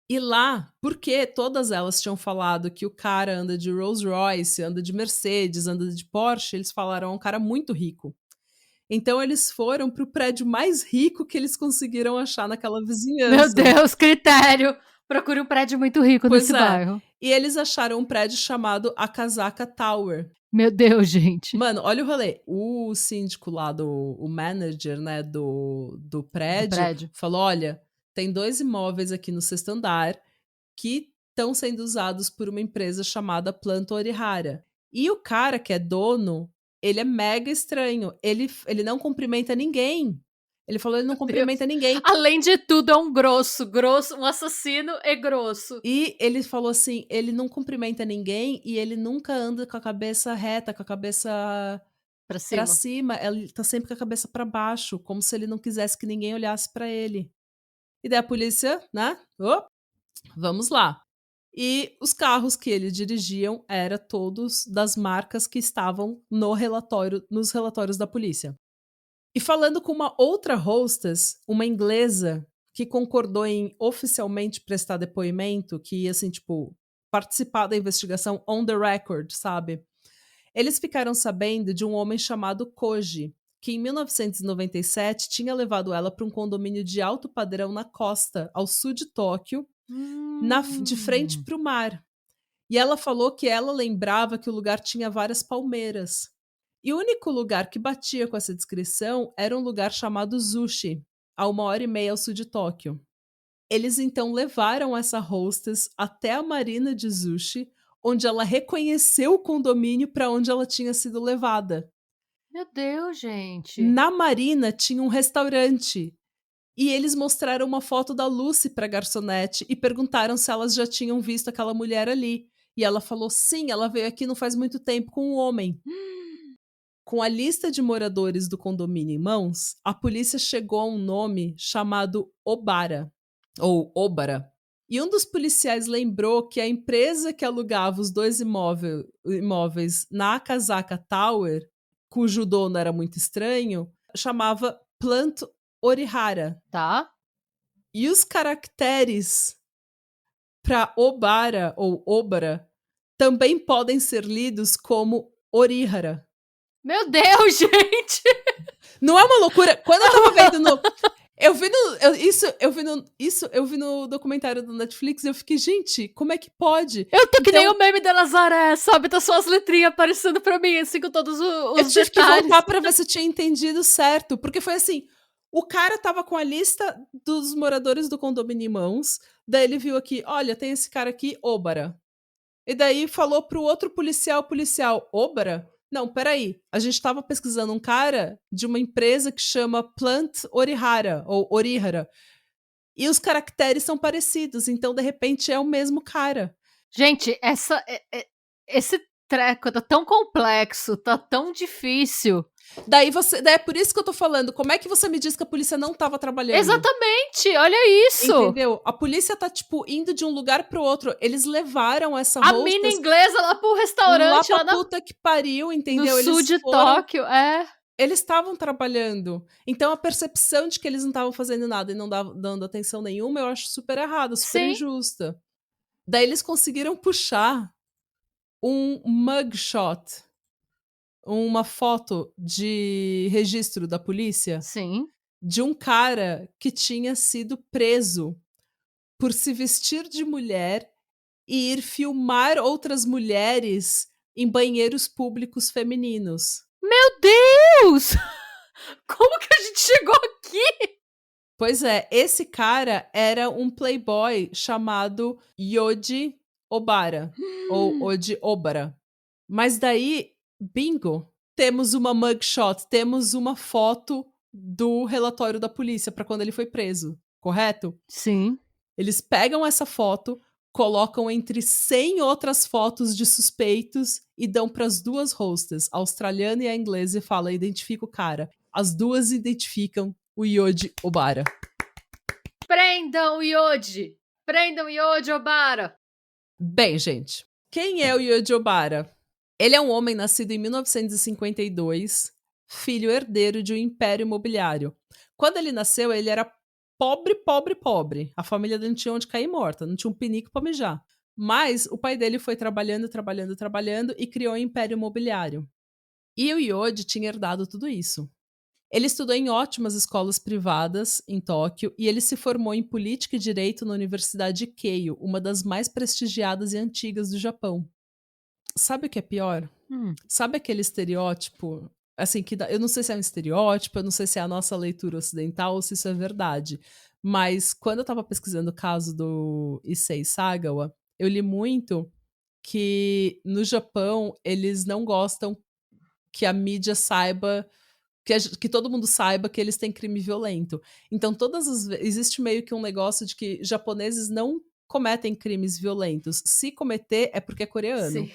E lá, porque todas elas tinham falado que o cara anda de Rolls Royce, anda de Mercedes, anda de Porsche, eles falaram, é um cara muito rico. Então eles foram pro prédio mais rico que eles conseguiram achar naquela Meu vizinhança. Deus, critério! Procure um prédio muito rico Pois nesse bairro. E eles acharam um prédio chamado Akasaka Tower. Meu Deus, gente. Mano, olha o rolê. O síndico lá, o manager, né, do prédio, falou, olha, tem 2 imóveis aqui no 6º andar que estão sendo usados por uma empresa chamada Planta Orihara. E o cara que é dono, ele é mega estranho. Ele não cumprimenta ninguém. Ele falou, ele não cumprimenta ninguém. Além de tudo, é um grosso, um assassino e grosso. E ele falou assim, ele não cumprimenta ninguém e ele nunca anda com a cabeça reta, com a cabeça pra cima. Ele tá sempre com a cabeça pra baixo, como se ele não quisesse que ninguém olhasse pra ele. E daí a polícia, né? Vamos lá. E os carros que ele dirigiam eram todos das marcas que estavam nos relatórios da polícia. E falando com uma outra hostess, uma inglesa, que concordou em oficialmente prestar depoimento, que ia, assim, tipo, participar da investigação on the record, sabe? Eles ficaram sabendo de um homem chamado Koji, que em 1997 tinha levado ela para um condomínio de alto padrão na costa, ao sul de Tóquio, de frente para o mar. E ela falou que ela lembrava que o lugar tinha várias palmeiras. E o único lugar que batia com essa descrição era um lugar chamado Zushi, a 1h30 ao sul de Tóquio. Eles então levaram essa hostess até a marina de Zushi, onde ela reconheceu o condomínio para onde ela tinha sido levada. Meu Deus, gente. Na marina tinha um restaurante. E eles mostraram uma foto da Lucy para a garçonete e perguntaram se elas já tinham visto aquela mulher ali. E ela falou, sim, ela veio aqui não faz muito tempo com um homem. Com a lista de moradores do condomínio em mãos, a polícia chegou a um nome chamado Obara, ou Obara. E um dos policiais lembrou que a empresa que alugava os 2 imóveis na Akasaka Tower, cujo dono era muito estranho, chamava Plant Orihara. Tá. E os caracteres para Obara ou Obara também podem ser lidos como Orihara. Meu Deus, gente! Não é uma loucura? Quando eu tava vendo no... Eu vi no documentário do Netflix e eu fiquei, gente, como é que pode? Eu tô que nem o meme da Nazaré, sabe? Tá só as letrinhas aparecendo pra mim, assim, com todos os eu detalhes. tive que voltar pra ver se eu tinha entendido certo, porque foi assim, o cara tava com a lista dos moradores do condomínio em mãos, daí ele viu aqui, olha, tem esse cara aqui, Obara. E daí falou pro outro policial, Obara? Não, peraí, a gente tava pesquisando um cara de uma empresa que chama Plant Orihara, ou Orihara, e os caracteres são parecidos, então de repente é o mesmo cara. Gente, esse treco tá tão complexo, tá tão difícil. Daí é por isso que eu tô falando, como é que você me diz que a polícia não tava trabalhando? Exatamente, olha isso! Entendeu? A polícia tá, tipo, indo de um lugar pro outro. Eles levaram essa hostess... A mina inglesa lá pro restaurante. Lá pra puta que pariu, entendeu? No sul de Tóquio, Eles estavam trabalhando. Então a percepção de que eles não estavam fazendo nada e não dando atenção nenhuma, eu acho super errada, super injusta. Daí eles conseguiram puxar um mugshot, uma foto de registro da polícia. Sim. De um cara que tinha sido preso por se vestir de mulher e ir filmar outras mulheres em banheiros públicos femininos. Meu Deus! Como que a gente chegou aqui? Pois é, esse cara era um playboy chamado Yoji Obara, ou Oji Obara. Mas daí, bingo, temos uma mugshot, temos uma foto do relatório da polícia para quando ele foi preso, correto? Sim. Eles pegam essa foto, colocam entre 100 outras fotos de suspeitos e dão para as duas hosts, a australiana e a inglesa, e fala, identifica o cara. As duas identificam o Yoji Obara. Prendam o Yoji! Prendam o Yoji Obara! Bem, gente, quem é o Yoji Obara? Ele é um homem nascido em 1952, filho herdeiro de um império imobiliário. Quando ele nasceu, ele era pobre, pobre, pobre. A família dele não tinha onde cair morta, não tinha um pinico pra mijar. Mas o pai dele foi trabalhando, trabalhando, trabalhando e criou um império imobiliário. E o Yoji tinha herdado tudo isso. Ele estudou em ótimas escolas privadas em Tóquio e ele se formou em política e direito na Universidade Keio, uma das mais prestigiadas e antigas do Japão. Sabe o que é pior? Sabe aquele estereótipo? Assim, eu não sei se é um estereótipo, eu não sei se é a nossa leitura ocidental ou se isso é verdade. Mas quando eu tava pesquisando o caso do Issei Sagawa, eu li muito que no Japão eles não gostam que a mídia saiba, que todo mundo saiba que eles têm crime violento. Então, existe meio que um negócio de que japoneses não cometem crimes violentos. Se cometer, é porque é coreano. Sim.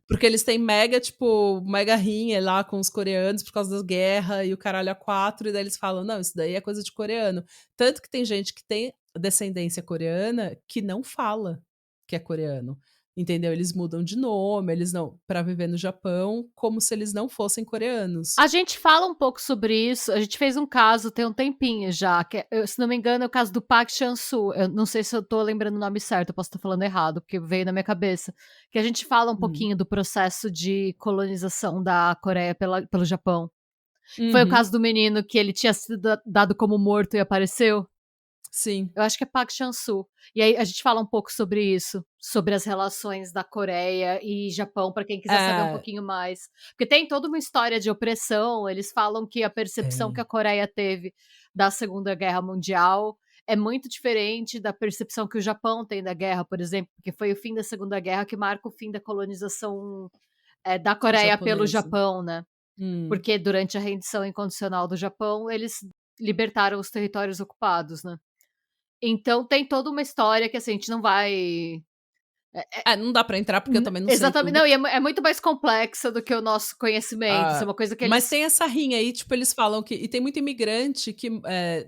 Porque eles têm mega rinha lá com os coreanos por causa da guerra e o caralho a quatro, e daí eles falam, não, isso daí é coisa de coreano. Tanto que tem gente que tem descendência coreana que não fala que é coreano. Entendeu? Eles mudam de nome, eles não, pra viver no Japão, como se eles não fossem coreanos. A gente fala um pouco sobre isso. A gente fez um caso tem um tempinho já, se não me engano, é o caso do Park Chan-soo. Eu não sei se eu tô lembrando o nome certo, eu posso estar falando errado, porque veio na minha cabeça. Que a gente fala um pouquinho do processo de colonização da Coreia pelo Japão. Foi o caso do menino que ele tinha sido dado como morto e apareceu. Sim. Eu acho que é Park Chan-soo. E aí a gente fala um pouco sobre isso, sobre as relações da Coreia e Japão, para quem quiser saber um pouquinho mais. Porque tem toda uma história de opressão, eles falam que a percepção que a Coreia teve da Segunda Guerra Mundial é muito diferente da percepção que o Japão tem da guerra, por exemplo, porque foi o fim da Segunda Guerra que marca o fim da colonização da Coreia pelo Japão, né? Porque durante a rendição incondicional do Japão, eles libertaram os territórios ocupados, né? Então tem toda uma história que, assim, a gente não vai... não dá pra entrar, porque eu também não sei Exatamente, tudo. não, e é muito mais complexa do que o nosso conhecimento, isso é uma coisa que eles... Mas tem essa rinha aí, tipo, eles falam que... E tem muito imigrante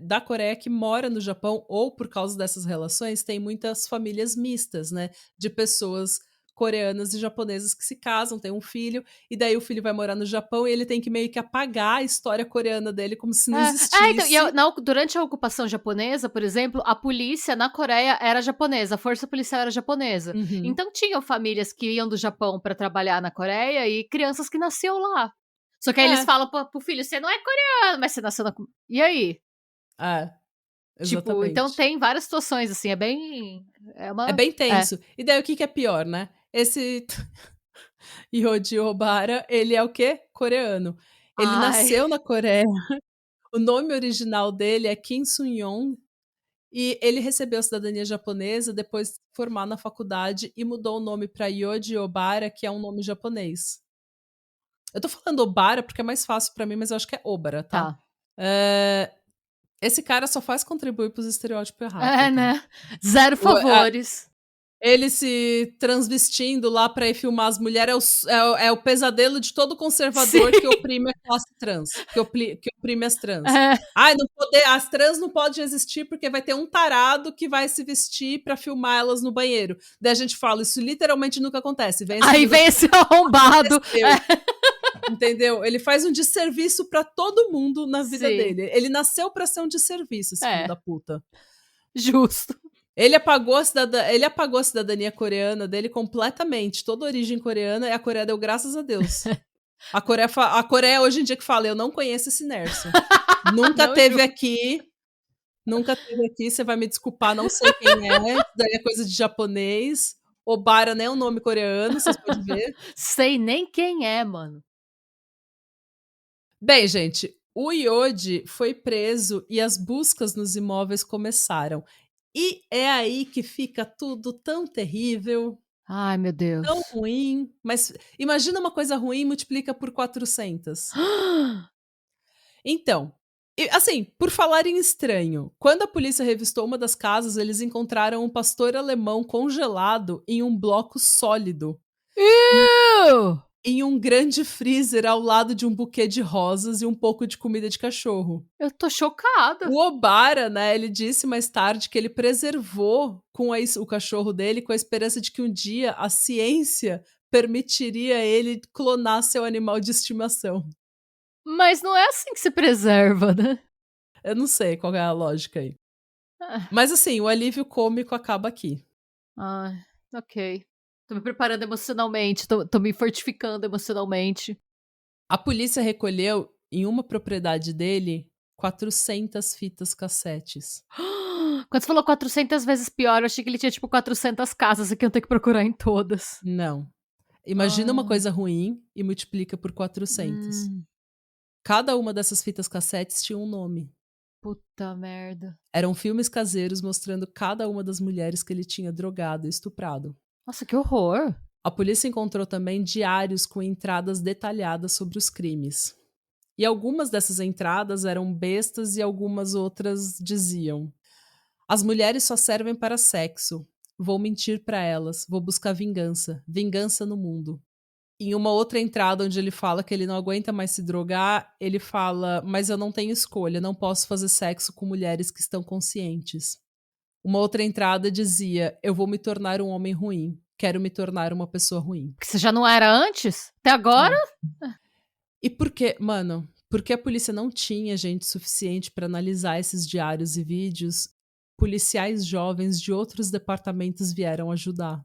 da Coreia que mora no Japão, ou por causa dessas relações, tem muitas famílias mistas, né? De pessoas coreanas e japonesas que se casam, tem um filho, e daí o filho vai morar no Japão e ele tem que meio que apagar a história coreana dele como se não existisse. Então, durante a ocupação japonesa, por exemplo, a polícia na Coreia era japonesa, a força policial era japonesa. Então tinham famílias que iam do Japão para trabalhar na Coreia e crianças que nasciam lá. Só que aí eles falam pro filho, você não é coreano, mas você nasceu na... E aí? Exatamente. Tipo, então tem várias situações, assim, é bem tenso. E daí o que é pior, né? Esse Yoji Obara, ele é o quê? Coreano. Ele nasceu na Coreia. O nome original dele é Kim Sun-yong. E ele recebeu a cidadania japonesa depois de formar na faculdade e mudou o nome para Yoji Obara, que é um nome japonês. Eu tô falando Obara porque é mais fácil para mim, mas eu acho que é Obara, tá? Esse cara só faz contribuir pros estereótipos errados. Tá? Né? Zero favores. Ele se transvestindo lá pra ir filmar as mulheres é o pesadelo de todo conservador que oprime a classe trans, que oprime as trans. As trans não podem existir porque vai ter um tarado que vai se vestir pra filmar elas no banheiro. Daí a gente fala, isso literalmente nunca acontece. Aí vem esse arrombado. Entendeu? Ele faz um desserviço pra todo mundo na vida dele. Ele nasceu pra ser um desserviço, esse filho da puta. Justo. Ele apagou a cidadania coreana dele completamente. Toda a origem coreana, e a Coreia deu graças a Deus. A Coreia hoje em dia que fala, eu não conheço esse Nerso. Nunca teve aqui, você vai me desculpar, não sei quem é. Daí é coisa de japonês. Obara nem é um nome coreano, vocês podem ver. Sei nem quem é, mano. Bem, gente, o Yoji foi preso e as buscas nos imóveis começaram. E é aí que fica tudo tão terrível. Ai, meu Deus. Tão ruim. Mas imagina uma coisa ruim, multiplica por 400. Então, E, assim, por falar em estranho, quando a polícia revistou uma das casas, eles encontraram um pastor alemão congelado em um bloco sólido, em Ew! em um grande freezer ao lado de um buquê de rosas e um pouco de comida de cachorro. Eu tô chocada. O Obara, né, ele disse mais tarde que ele preservou o cachorro dele com a esperança de que um dia a ciência permitiria ele clonar seu animal de estimação. Mas não é assim que se preserva, né? Eu não sei qual é a lógica aí. Ah, Mas assim, o alívio cômico acaba aqui. ai, ok. Tô me preparando emocionalmente, tô me fortificando emocionalmente. A polícia recolheu em uma propriedade dele 400 fitas cassetes. Quando você falou 400 vezes pior, eu achei que ele tinha, tipo, 400 casas e que eu tenho que procurar em todas. Não. Imagina uma Ah, coisa ruim e multiplica por 400. hum, Cada uma dessas fitas cassetes tinha um nome. puta merda. Eram filmes caseiros mostrando cada uma das mulheres que ele tinha drogado e estuprado. Nossa, que horror. A polícia encontrou também diários com entradas detalhadas sobre os crimes. E algumas dessas entradas eram bestas e algumas outras diziam: as mulheres só servem para sexo. Vou mentir para elas, vou buscar vingança, vingança no mundo. Em uma outra entrada onde ele fala que ele não aguenta mais se drogar, ele fala: mas eu não tenho escolha, não posso fazer sexo com mulheres que estão conscientes. Uma outra entrada dizia: eu vou me tornar um homem ruim, quero me tornar uma pessoa ruim. Que você já não era antes? Até agora? É. E por quê, mano? Porque a polícia não tinha gente suficiente para analisar esses diários e vídeos, policiais jovens de outros departamentos vieram ajudar.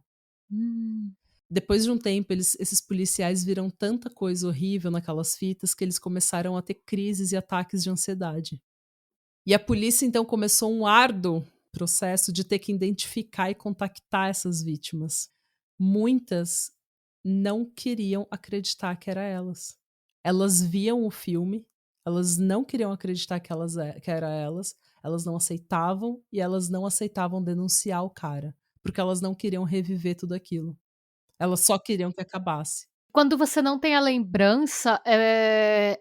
Hum. Depois de um tempo, esses policiais viram tanta coisa horrível naquelas fitas que eles começaram a ter crises e ataques de ansiedade. E a polícia então começou um árduo processo de ter que identificar e contactar essas vítimas. Muitas não queriam acreditar que era elas. Elas viam o filme, elas não queriam acreditar que era elas não aceitavam e elas não aceitavam denunciar o cara, porque elas não queriam reviver tudo aquilo. Elas só queriam que acabasse. Quando você não tem a lembrança, é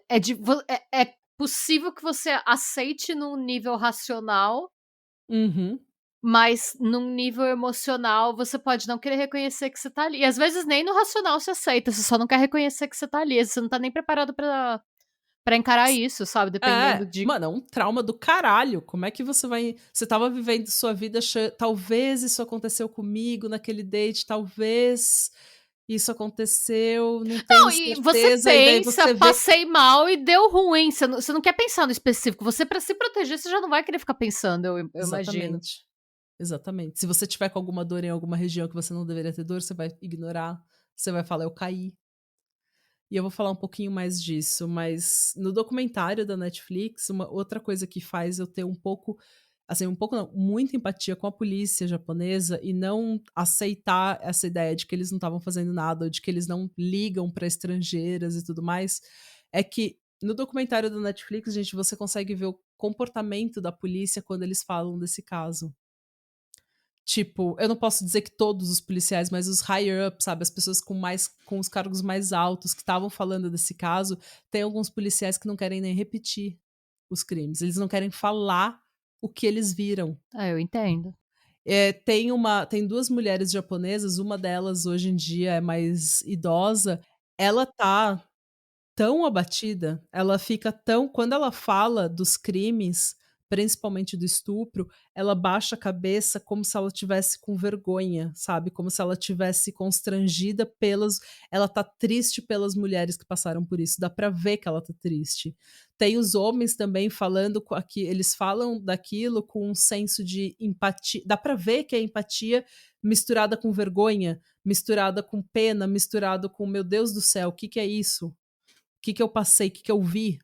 possível que você aceite num nível racional, Uhum. mas num nível emocional você pode não querer reconhecer que você tá ali. E às vezes nem no racional você aceita, você só não quer reconhecer que você tá ali, você não tá nem preparado pra encarar isso, sabe, dependendo É, de. mano, é um trauma do caralho. Como é que você estava vivendo sua vida talvez isso aconteceu comigo naquele date, talvez isso aconteceu, não tenho Não, e você certeza, e daí pensa: você vê "Passei mal e deu ruim", você não quer pensar no específico, você pra se proteger, você já não vai querer ficar pensando, eu imagino. exatamente. Exatamente. Se você tiver com alguma dor em alguma região que você não deveria ter dor, você vai ignorar, você vai falar: "Eu caí". E eu vou falar um pouquinho mais disso, mas no documentário da Netflix, uma outra coisa que faz eu ter um pouco, assim, um pouco não, muita empatia com a polícia japonesa e não aceitar essa ideia de que eles não estavam fazendo nada, ou de que eles não ligam para estrangeiras e tudo mais, é que no documentário da Netflix, gente, você consegue ver o comportamento da polícia quando eles falam desse caso. Tipo, eu não posso dizer que todos os policiais, mas os higher up, sabe? As pessoas com os cargos mais altos que estavam falando desse caso, tem alguns policiais que não querem nem repetir os crimes. Eles não querem falar o que eles viram. Ah, eu entendo. Tem duas mulheres japonesas, uma delas hoje em dia é mais idosa. Ela tá tão abatida, ela fica tão. Quando ela fala dos crimes, principalmente do estupro, ela baixa a cabeça como se ela tivesse com vergonha, sabe? Como se ela tivesse constrangida pelas. Ela tá triste pelas mulheres que passaram por isso. Dá pra ver que ela tá triste. Tem os homens também falando aqui, eles falam daquilo com um senso de empatia. Dá pra ver que é empatia misturada com vergonha, misturada com pena, misturado com, meu Deus do céu, o que que é isso? Que eu passei, o que eu vi,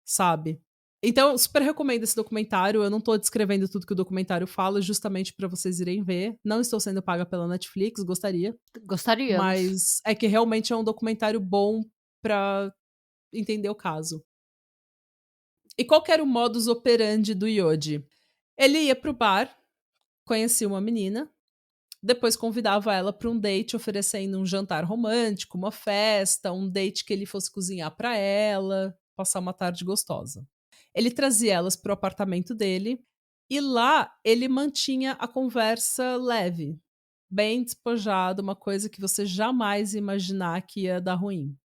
sabe? Então, eu super recomendo esse documentário. Eu não tô descrevendo tudo que o documentário fala, justamente pra vocês irem ver. Não estou sendo paga pela Netflix, gostaria. Gostaríamos. Mas é que realmente é um documentário bom pra entender o caso. E qual que era o modus operandi do Yoji? Ele ia pro bar, conhecia uma menina, depois convidava ela para um date, oferecendo um jantar romântico, uma festa, um date que ele fosse cozinhar para ela, passar uma tarde gostosa. Ele trazia elas para o apartamento dele e lá ele mantinha a conversa leve, bem despojado, uma coisa que você jamais ia imaginar que ia dar ruim.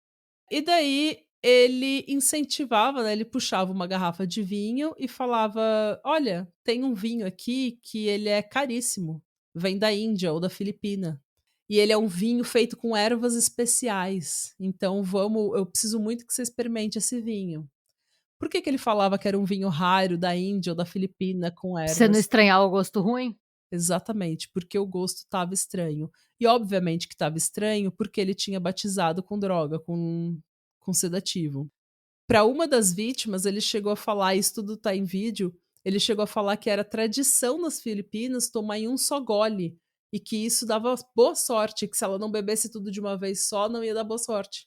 E daí ele incentivava, né, ele puxava uma garrafa de vinho e falava: "Olha, tem um vinho aqui que ele é caríssimo, vem da Índia ou da Filipina, e ele é um vinho feito com ervas especiais, então vamos eu preciso muito que você experimente esse vinho". Por que que ele falava que era um vinho raro da Índia ou da Filipina com Pra você não ervas? estranhar o gosto ruim? Exatamente, porque o gosto estava estranho. E obviamente que estava estranho, porque ele tinha batizado com droga, com sedativo. Para uma das vítimas, ele chegou a falar, isso tudo tá em vídeo, ele chegou a falar que era tradição nas Filipinas tomar em um só gole, e que isso dava boa sorte, que se ela não bebesse tudo de uma vez só, não ia dar boa sorte.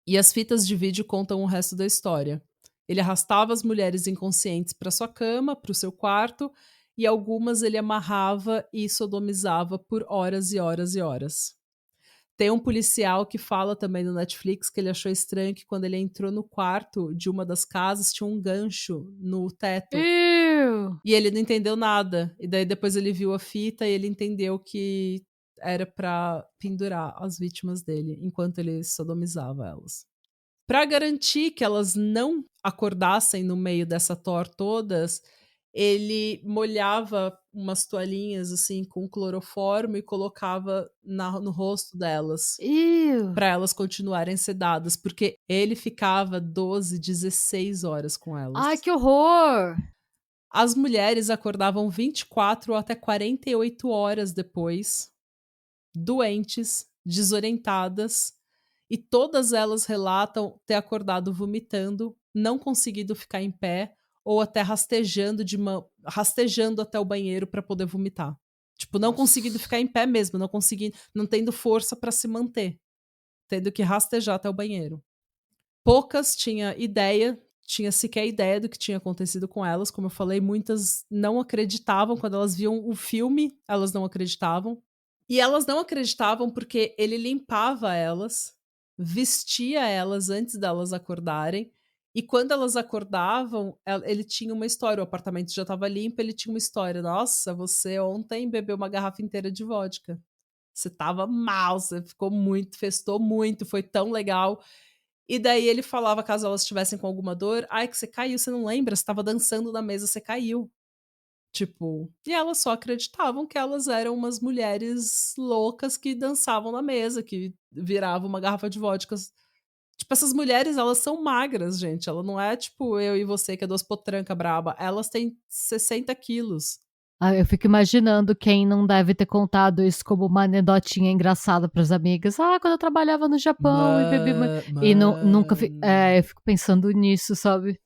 E as fitas de vídeo contam o resto da história. Ele arrastava as mulheres inconscientes para sua cama, para o seu quarto, e algumas ele amarrava e sodomizava por horas e horas e horas. Tem um policial que fala também no Netflix que ele achou estranho que quando ele entrou no quarto de uma das casas tinha um gancho no teto Iu! e ele não entendeu nada. E daí depois ele viu a fita e ele entendeu que era pra pendurar as vítimas dele enquanto ele sodomizava elas. Pra garantir que elas não acordassem no meio dessa todas, ele molhava umas toalhinhas, assim, com cloroformo e colocava no rosto delas, Iu! pra elas continuarem sedadas, porque ele ficava 12, 16 horas com elas. Ai, que horror! As mulheres acordavam 24 ou até 48 horas depois, doentes, desorientadas, e todas elas relatam ter acordado vomitando, não conseguido ficar em pé ou até rastejando até o banheiro para poder vomitar. Tipo, não conseguindo Nossa. ficar em pé mesmo, não conseguindo, não tendo força para se manter, tendo que rastejar até o banheiro. Poucas tinha sequer ideia do que tinha acontecido com elas, como eu falei, muitas não acreditavam quando elas viam o filme, elas não acreditavam. E elas não acreditavam porque ele limpava elas, vestia elas antes delas acordarem, e quando elas acordavam, ele tinha uma história, o apartamento já estava limpo, ele tinha uma história: "Nossa, você ontem bebeu uma garrafa inteira de vodka. Você estava mal, você ficou muito festou muito, foi tão legal". E daí ele falava, caso elas estivessem com alguma dor: "Ai, que você caiu, você não lembra? Você estava dançando na mesa, você caiu". Tipo, e elas só acreditavam que elas eram umas mulheres loucas que dançavam na mesa, que viravam uma garrafa de vodka. Tipo, essas mulheres, elas são magras, gente. Ela não é tipo eu e você, que é 2 potranca braba. Elas têm 60 quilos. Ah, eu fico imaginando quem não deve ter contado isso como uma anedotinha engraçada para as amigas. "Ah, quando eu trabalhava no Japão e bebi mui", e nunca Mano, eu fico pensando nisso, sabe.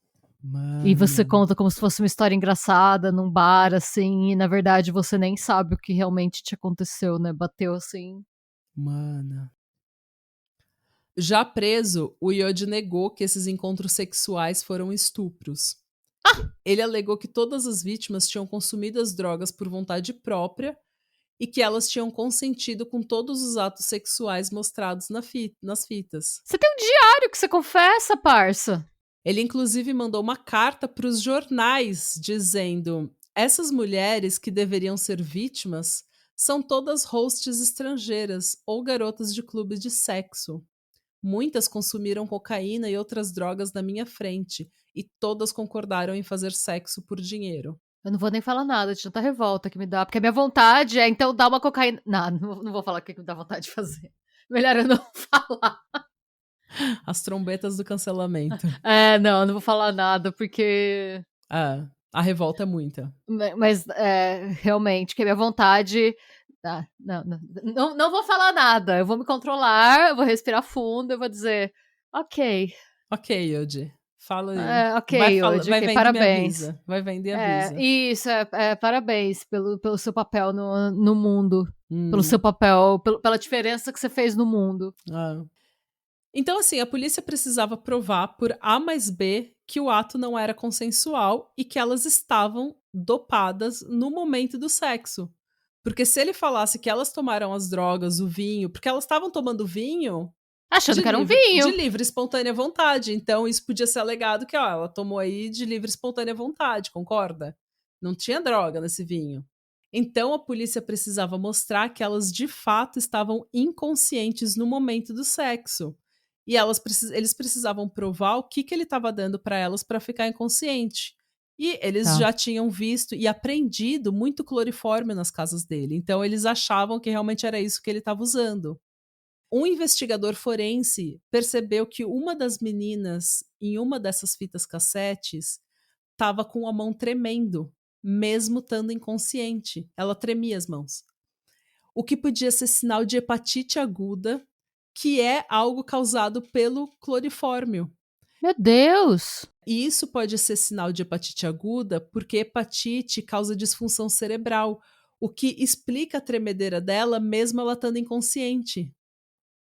E você mano, conta como se fosse uma história engraçada num bar, assim, e na verdade você nem sabe o que realmente te aconteceu, né, bateu assim. mano. Já preso, o Yodi negou que esses encontros sexuais foram estupros. Ele alegou que todas as vítimas tinham consumido as drogas por vontade própria e que elas tinham consentido com todos os atos sexuais mostrados nas fitas. Você tem um diário que você confessa, parça. Ele inclusive mandou uma carta para os jornais dizendo: essas mulheres que deveriam ser vítimas são todas hosts estrangeiras ou garotas de clubes de sexo. Muitas consumiram cocaína e outras drogas na minha frente, e todas concordaram em fazer sexo por dinheiro. Eu não vou nem falar nada de tanta revolta que me dá, porque a minha vontade é então dar uma cocaína não vou falar o que que me dá vontade de fazer. Melhor eu não falar. As trombetas do cancelamento. É, não vou falar nada, porque É, a revolta é muita. mas, realmente, que a minha vontade não vou falar nada, eu vou me controlar, eu vou respirar fundo, eu vou dizer: "Ok, Ok, Yodi. Fala aí. ok hoje, Vai ok, vendo e me parabéns". avisa. Vai vendo e avisa. Isso, parabéns pelo seu papel no mundo, pelo seu Hum, papel, pela diferença que você fez no mundo. ah. Então, assim, a polícia precisava provar por A mais B que o ato não era consensual e que elas estavam dopadas no momento do sexo. Porque se ele falasse que elas tomaram as drogas, o vinho, porque elas estavam tomando vinho Achando que era um De vinho. livre e espontânea vontade. Então, isso podia ser alegado que, ó, ela tomou aí de livre e espontânea vontade, concorda? Não tinha droga nesse vinho. Então, a polícia precisava mostrar que elas de fato estavam inconscientes no momento do sexo. E eles precisavam provar o que ele estava dando para elas para ficar inconsciente. E eles Tá. já tinham visto e aprendido muito clorifórmio nas casas dele. Então, eles achavam que realmente era isso que ele estava usando. Um investigador forense percebeu que uma das meninas, em uma dessas fitas cassetes, estava com a mão tremendo, mesmo estando inconsciente. Ela tremia as mãos. O que podia ser sinal de hepatite aguda, que é algo causado pelo clorifórmio. Meu Deus! E isso pode ser sinal de hepatite aguda porque hepatite causa disfunção cerebral, o que explica a tremedeira dela mesmo ela estando inconsciente.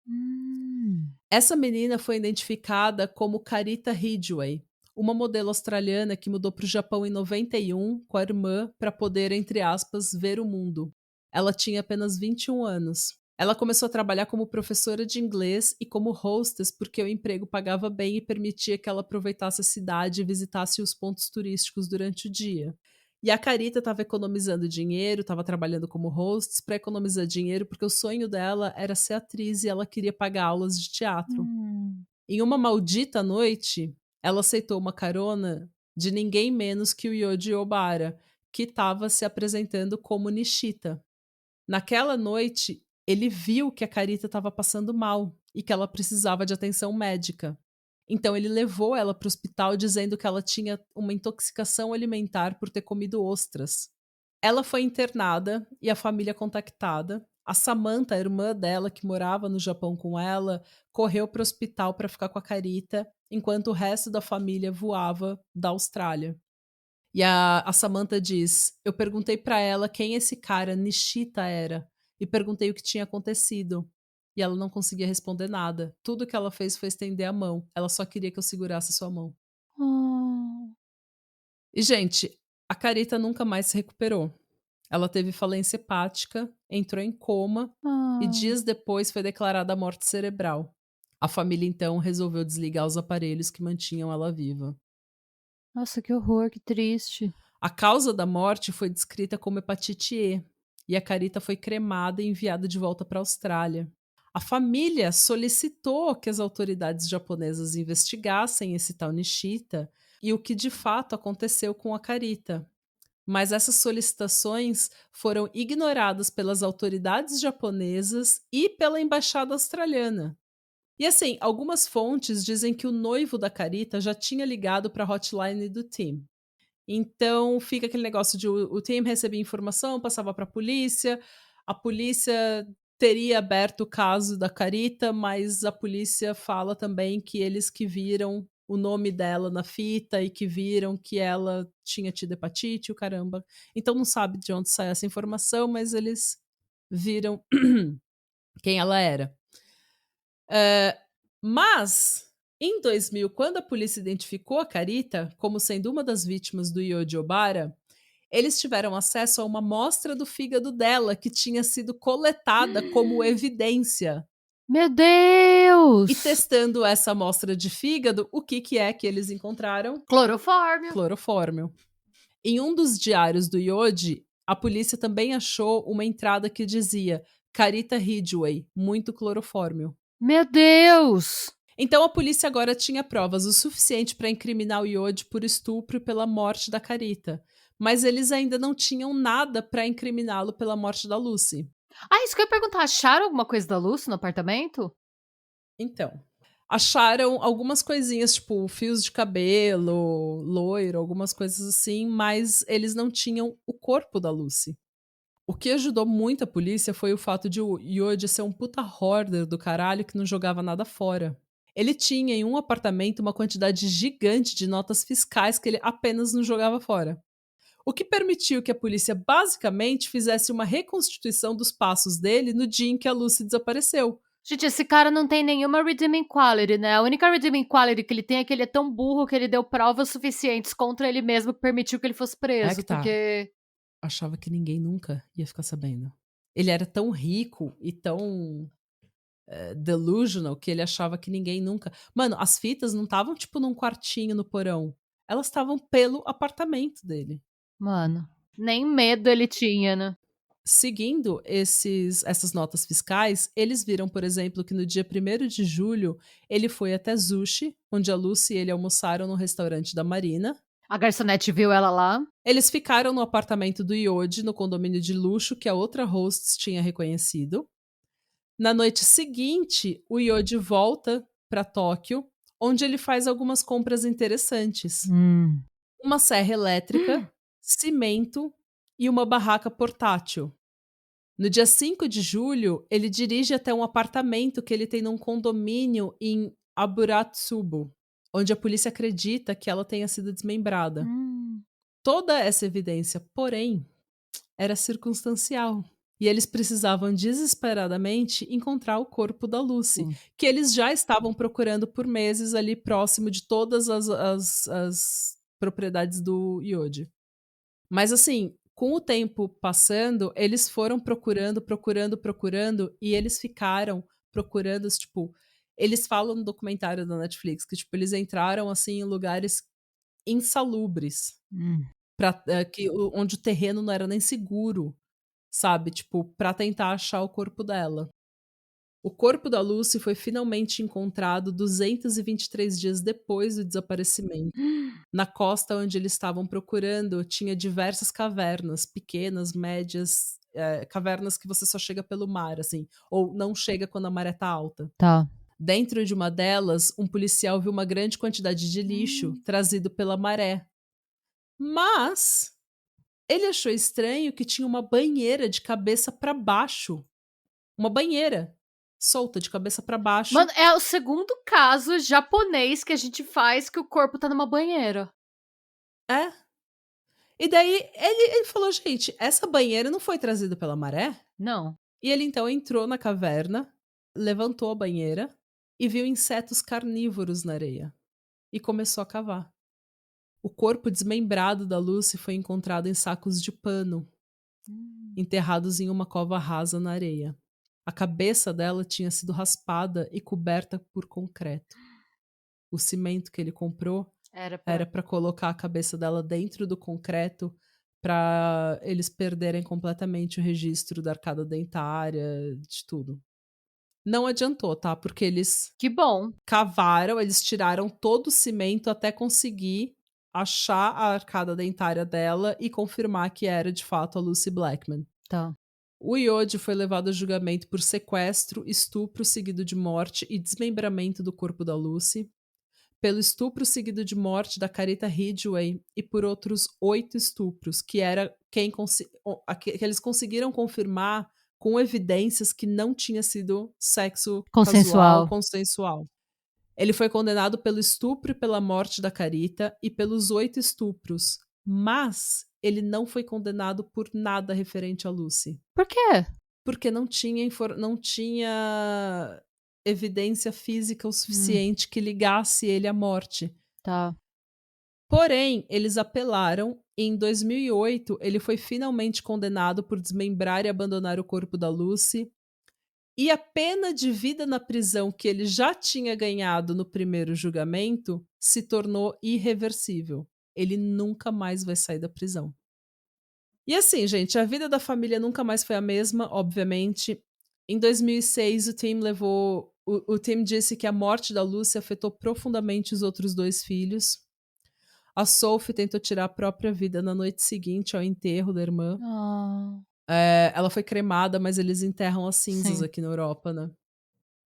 Hum. Essa menina foi identificada como Carita Ridgway, uma modelo australiana que mudou para o Japão em 91 com a irmã para poder, entre aspas, ver o mundo. Ela tinha apenas 21 anos. Ela começou a trabalhar como professora de inglês e como hostess porque o emprego pagava bem e permitia que ela aproveitasse a cidade e visitasse os pontos turísticos durante o dia. E a Carita estava economizando dinheiro, estava trabalhando como hostess para economizar dinheiro, porque o sonho dela era ser atriz e ela queria pagar aulas de teatro. Hum. Em uma maldita noite, ela aceitou uma carona de ninguém menos que o Yoji Obara, que estava se apresentando como Nishita. Naquela noite, ele viu que a Carita estava passando mal e que ela precisava de atenção médica. Então ele levou ela para o hospital dizendo que ela tinha uma intoxicação alimentar por ter comido ostras. Ela foi internada e a família contactada. A Samantha, a irmã dela, que morava no Japão com ela, correu para o hospital para ficar com a Carita, enquanto o resto da família voava da Austrália. E a Samantha diz: Eu perguntei para ela quem esse cara, Nishita, era, e perguntei o que tinha acontecido. E ela não conseguia responder nada. Tudo que ela fez foi estender a mão. Ela só queria que eu segurasse sua mão. Oh. E, gente, a Carita nunca mais se recuperou. Ela teve falência hepática, entrou em coma e Ah. dias depois foi declarada a morte cerebral. A família então resolveu desligar os aparelhos que mantinham ela viva. Nossa, que horror, que triste. A causa da morte foi descrita como hepatite E e a Carita foi cremada e enviada de volta para a Austrália. A família solicitou que as autoridades japonesas investigassem esse tal Nishita e o que de fato aconteceu com a Carita. Mas essas solicitações foram ignoradas pelas autoridades japonesas e pela embaixada australiana. E assim, algumas fontes dizem que o noivo da Carita já tinha ligado para a hotline do Tim. Então fica aquele negócio de o Tim recebia informação, passava para a polícia teria aberto o caso da Carita, mas a polícia fala também que eles que viram o nome dela na fita e que viram que ela tinha tido hepatite, o caramba. Então não sabe de onde sai essa informação, mas eles viram quem ela era. Mas, em 2000, quando a polícia identificou a Carita como sendo uma das vítimas do Yoji Obara, eles tiveram acesso a uma amostra do fígado dela que tinha sido coletada como evidência. Meu E Deus! testando essa amostra de fígado, o que é que eles encontraram? Clorofórmio. Clorofórmio. Em um dos diários do Yoji, a polícia também achou uma entrada que dizia Carita Ridgway, muito clorofórmio. Meu Deus! Então a polícia agora tinha provas o suficiente para incriminar o Yoji por estupro e pela morte da Carita, mas eles ainda não tinham nada para incriminá-lo pela morte da Lucy. Ah, isso que eu ia perguntar. Acharam alguma coisa da Lucy no apartamento? Então, acharam algumas coisinhas, tipo fios de cabelo, loiro, algumas coisas assim, mas eles não tinham o corpo da Lucy. O que ajudou muito a polícia foi o fato de o Yoji ser um puta hoarder do caralho que não jogava nada fora. Ele tinha em um apartamento uma quantidade gigante de notas fiscais que ele apenas não jogava fora. O que permitiu que a polícia basicamente fizesse uma reconstituição dos passos dele no dia em que a Lucy desapareceu. Gente, esse cara não tem nenhuma redeeming quality, né? A única redeeming quality que ele tem é que ele é tão burro que ele deu provas suficientes contra ele mesmo que permitiu que ele fosse É preso, que tá. porque... Achava que ninguém nunca ia ficar sabendo. Ele era tão rico e tão delusional, que ele achava que ninguém nunca mano, as fitas não estavam, tipo, num quartinho no porão, elas estavam pelo apartamento dele. Mano, nem medo ele tinha, né. Seguindo essas notas fiscais, eles viram, por exemplo, que no dia 1º de julho, ele foi até Zushi, onde a Lucy e ele almoçaram no restaurante da Marina. A garçonete viu ela lá. Eles ficaram no apartamento do Yoji, no condomínio de luxo que a outra host tinha reconhecido. Na noite seguinte, o Yoji volta para Tóquio, onde ele faz algumas compras interessantes. Hum. Uma serra elétrica, cimento e uma barraca portátil. No dia 5 de julho, ele dirige até um apartamento que ele tem num condomínio em Aburatsubo, onde a polícia acredita que ela tenha sido desmembrada. Hum. Toda essa evidência, porém, era circunstancial. E eles precisavam desesperadamente encontrar o corpo da Lucy, Sim. que eles já estavam procurando por meses ali próximo de todas as propriedades do Yoji. Mas assim, com o tempo passando, eles foram procurando, procurando, procurando, e eles ficaram procurando, tipo, eles falam no documentário da Netflix que, tipo, eles entraram, assim, em lugares insalubres, Hum. onde o terreno não era nem seguro, sabe, tipo, pra tentar achar o corpo dela. O corpo da Lucy foi finalmente encontrado 223 dias depois do desaparecimento. Na costa onde eles estavam procurando, tinha diversas cavernas, pequenas, médias, cavernas que você só chega pelo mar, assim, ou não chega quando a maré tá alta. Tá. Dentro de uma delas, um policial viu uma grande quantidade de lixo trazido pela maré. Mas ele achou estranho que tinha uma banheira de cabeça para baixo. Uma banheira solta de cabeça para baixo. Mano, é o segundo caso japonês que a gente faz que o corpo tá numa banheira. É. E daí ele falou: "Gente, essa banheira não foi trazida pela maré?" Não. E ele então entrou na caverna, levantou a banheira e viu insetos carnívoros na areia. E começou a cavar. O corpo desmembrado da Lucy foi encontrado em sacos de pano, Hum. enterrados em uma cova rasa na areia. A cabeça dela tinha sido raspada e coberta por concreto. O cimento que ele comprou Era pra era para colocar a cabeça dela dentro do concreto para eles perderem completamente o registro da arcada dentária, de tudo. Não adiantou, tá, porque eles Que bom. cavaram, eles tiraram todo o cimento até conseguir achar a arcada dentária dela e confirmar que era de fato a Lucy Blackman. Tá. O Yoji foi levado a julgamento por sequestro, estupro seguido de morte e desmembramento do corpo da Lucy, pelo estupro seguido de morte da Carita Ridgway e por outros 8 estupros, que era que eles conseguiram confirmar com evidências que não tinha sido sexo casual, Consensual. consensual. Ele foi condenado pelo estupro e pela morte da Carita e pelos 8 estupros, mas ele não foi condenado por nada referente a Lucy. Por quê? Porque não tinha evidência física o Hum. suficiente que ligasse ele à morte. Tá. Porém, eles apelaram e em 2008 ele foi finalmente condenado por desmembrar e abandonar o corpo da Lucy. E a pena de vida na prisão que ele já tinha ganhado no primeiro julgamento se tornou irreversível. Ele nunca mais vai sair da prisão. E assim, gente, a vida da família nunca mais foi a mesma, obviamente. Em 2006, o Tim disse que a morte da Lucy afetou profundamente os outros 2 filhos. A Sophie tentou tirar a própria vida na noite seguinte ao enterro da irmã. Ah, Ela foi cremada, mas eles enterram as cinzas sim. aqui na Europa, né.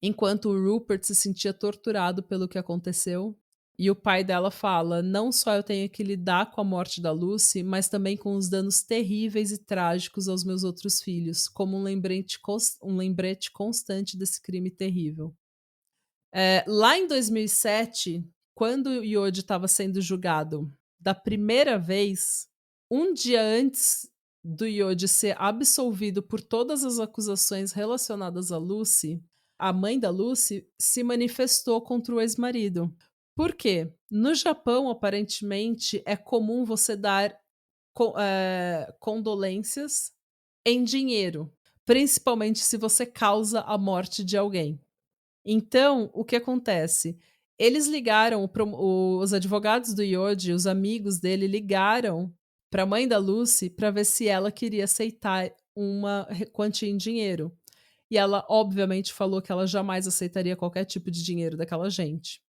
Enquanto o Rupert se sentia torturado pelo que aconteceu, e o pai dela fala: "Não só eu tenho que lidar com a morte da Lucy, mas também com os danos terríveis e trágicos aos meus outros filhos, como um lembrete constante desse crime terrível". Lá em 2007, quando o Yoji estava sendo julgado da primeira vez, um dia antes do Yoji ser absolvido por todas as acusações relacionadas a Lucy, a mãe da Lucy se manifestou contra o ex-marido. Por quê? No Japão, aparentemente, é comum você dar condolências em dinheiro, principalmente se você causa a morte de alguém. Então, o que acontece? Eles ligaram, os advogados do Yoji, os amigos dele, ligaram para a mãe da Lucy para ver se ela queria aceitar uma quantia em dinheiro. E ela, obviamente, falou que ela jamais aceitaria qualquer tipo de dinheiro daquela gente.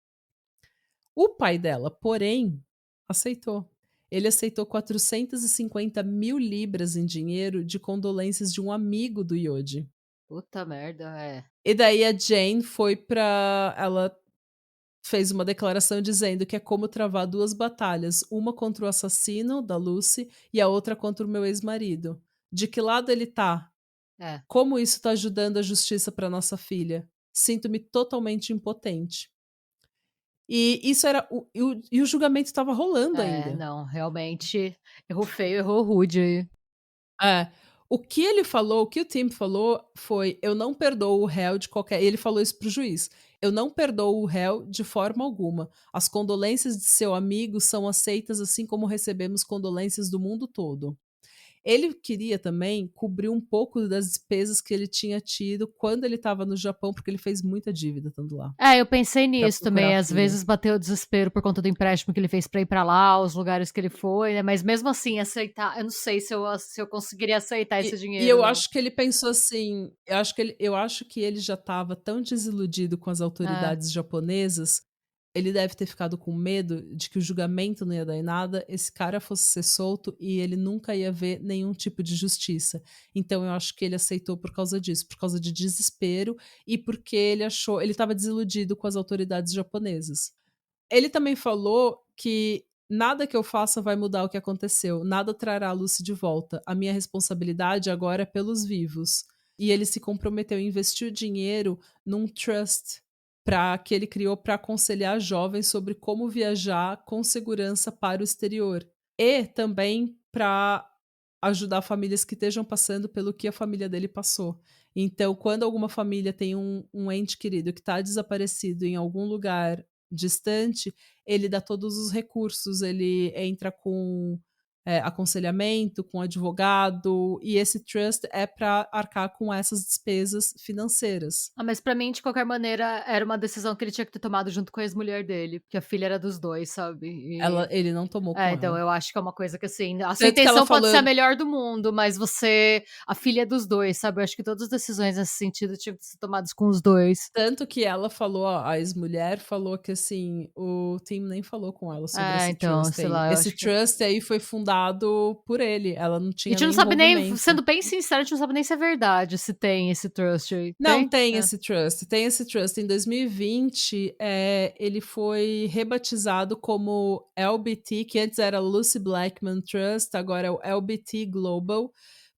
O pai dela, porém, aceitou. Ele aceitou 450 mil libras em dinheiro de condolências de um amigo do Yoji. Puta merda, é. E daí a Jane foi pra. Ela fez uma declaração dizendo que é como travar duas batalhas, uma contra o assassino da Lucy e a outra contra o meu ex-marido. De que lado ele tá? É. Como isso tá ajudando a justiça para nossa filha? Sinto-me totalmente impotente. E isso era e o julgamento estava rolando É, ainda. não, realmente errou feio, errou rude aí. É. O que ele falou, o que o Tim falou foi: "Eu não perdoo o réu de qualquer", e ele falou isso para o juiz: "Eu não perdoo o réu de forma alguma. As condolências de seu amigo são aceitas, assim como recebemos condolências do mundo todo". Ele queria também cobrir um pouco das despesas que ele tinha tido quando ele estava no Japão, porque ele fez muita dívida estando lá, É, eu pensei pra nisso procurar também, a às filha. vezes bateu o desespero por conta do empréstimo que ele fez pra ir pra lá, os lugares que ele foi, né, mas mesmo assim aceitar eu não sei se eu conseguiria aceitar esse E dinheiro eu não. acho que ele pensou assim, eu acho que ele já estava tão desiludido com as É, autoridades japonesas, ele deve ter ficado com medo de que o julgamento não ia dar em nada, esse cara fosse ser solto e ele nunca ia ver nenhum tipo de justiça. Então eu acho que ele aceitou por causa disso, por causa de desespero e porque ele estava desiludido com as autoridades japonesas. Ele também falou que nada que eu faça vai mudar o que aconteceu, nada trará a Lucy de volta. A minha responsabilidade agora é pelos vivos. E ele se comprometeu a investir o dinheiro num trust que ele criou para aconselhar jovens sobre como viajar com segurança para o exterior. E também para ajudar famílias que estejam passando pelo que a família dele passou. Então, quando alguma família tem um ente querido que está desaparecido em algum lugar distante, ele dá todos os recursos, ele entra com aconselhamento, com advogado, e esse trust é para arcar com essas despesas financeiras. ah, mas pra mim de qualquer maneira era uma decisão que ele tinha que ter tomado junto com a ex-mulher dele, porque a filha era dos 2, sabe, Ele não tomou é, com então ela. eu acho que é uma coisa que, assim, a sua Tanto que ela intenção pode falou, ser a melhor do mundo, mas a filha é dos 2, sabe, eu acho que todas as decisões nesse sentido tinham que ser tomadas com os 2. tanto que ela falou, a ex-mulher falou que, assim, o Tim nem falou com ela sobre É, esse então, trust sei aí. lá, eu Esse acho que trust aí foi fundado por ele, ela não a tinha gente não nem sabe nem, envolvimento. sendo bem sincero, a gente não sabe nem se é verdade, se tem esse trust aí. Não, Tem? tem É. esse trust, tem esse trust. Em 2020, ele foi rebatizado como LBT, que antes era Lucy Blackman Trust, agora é o LBT Global,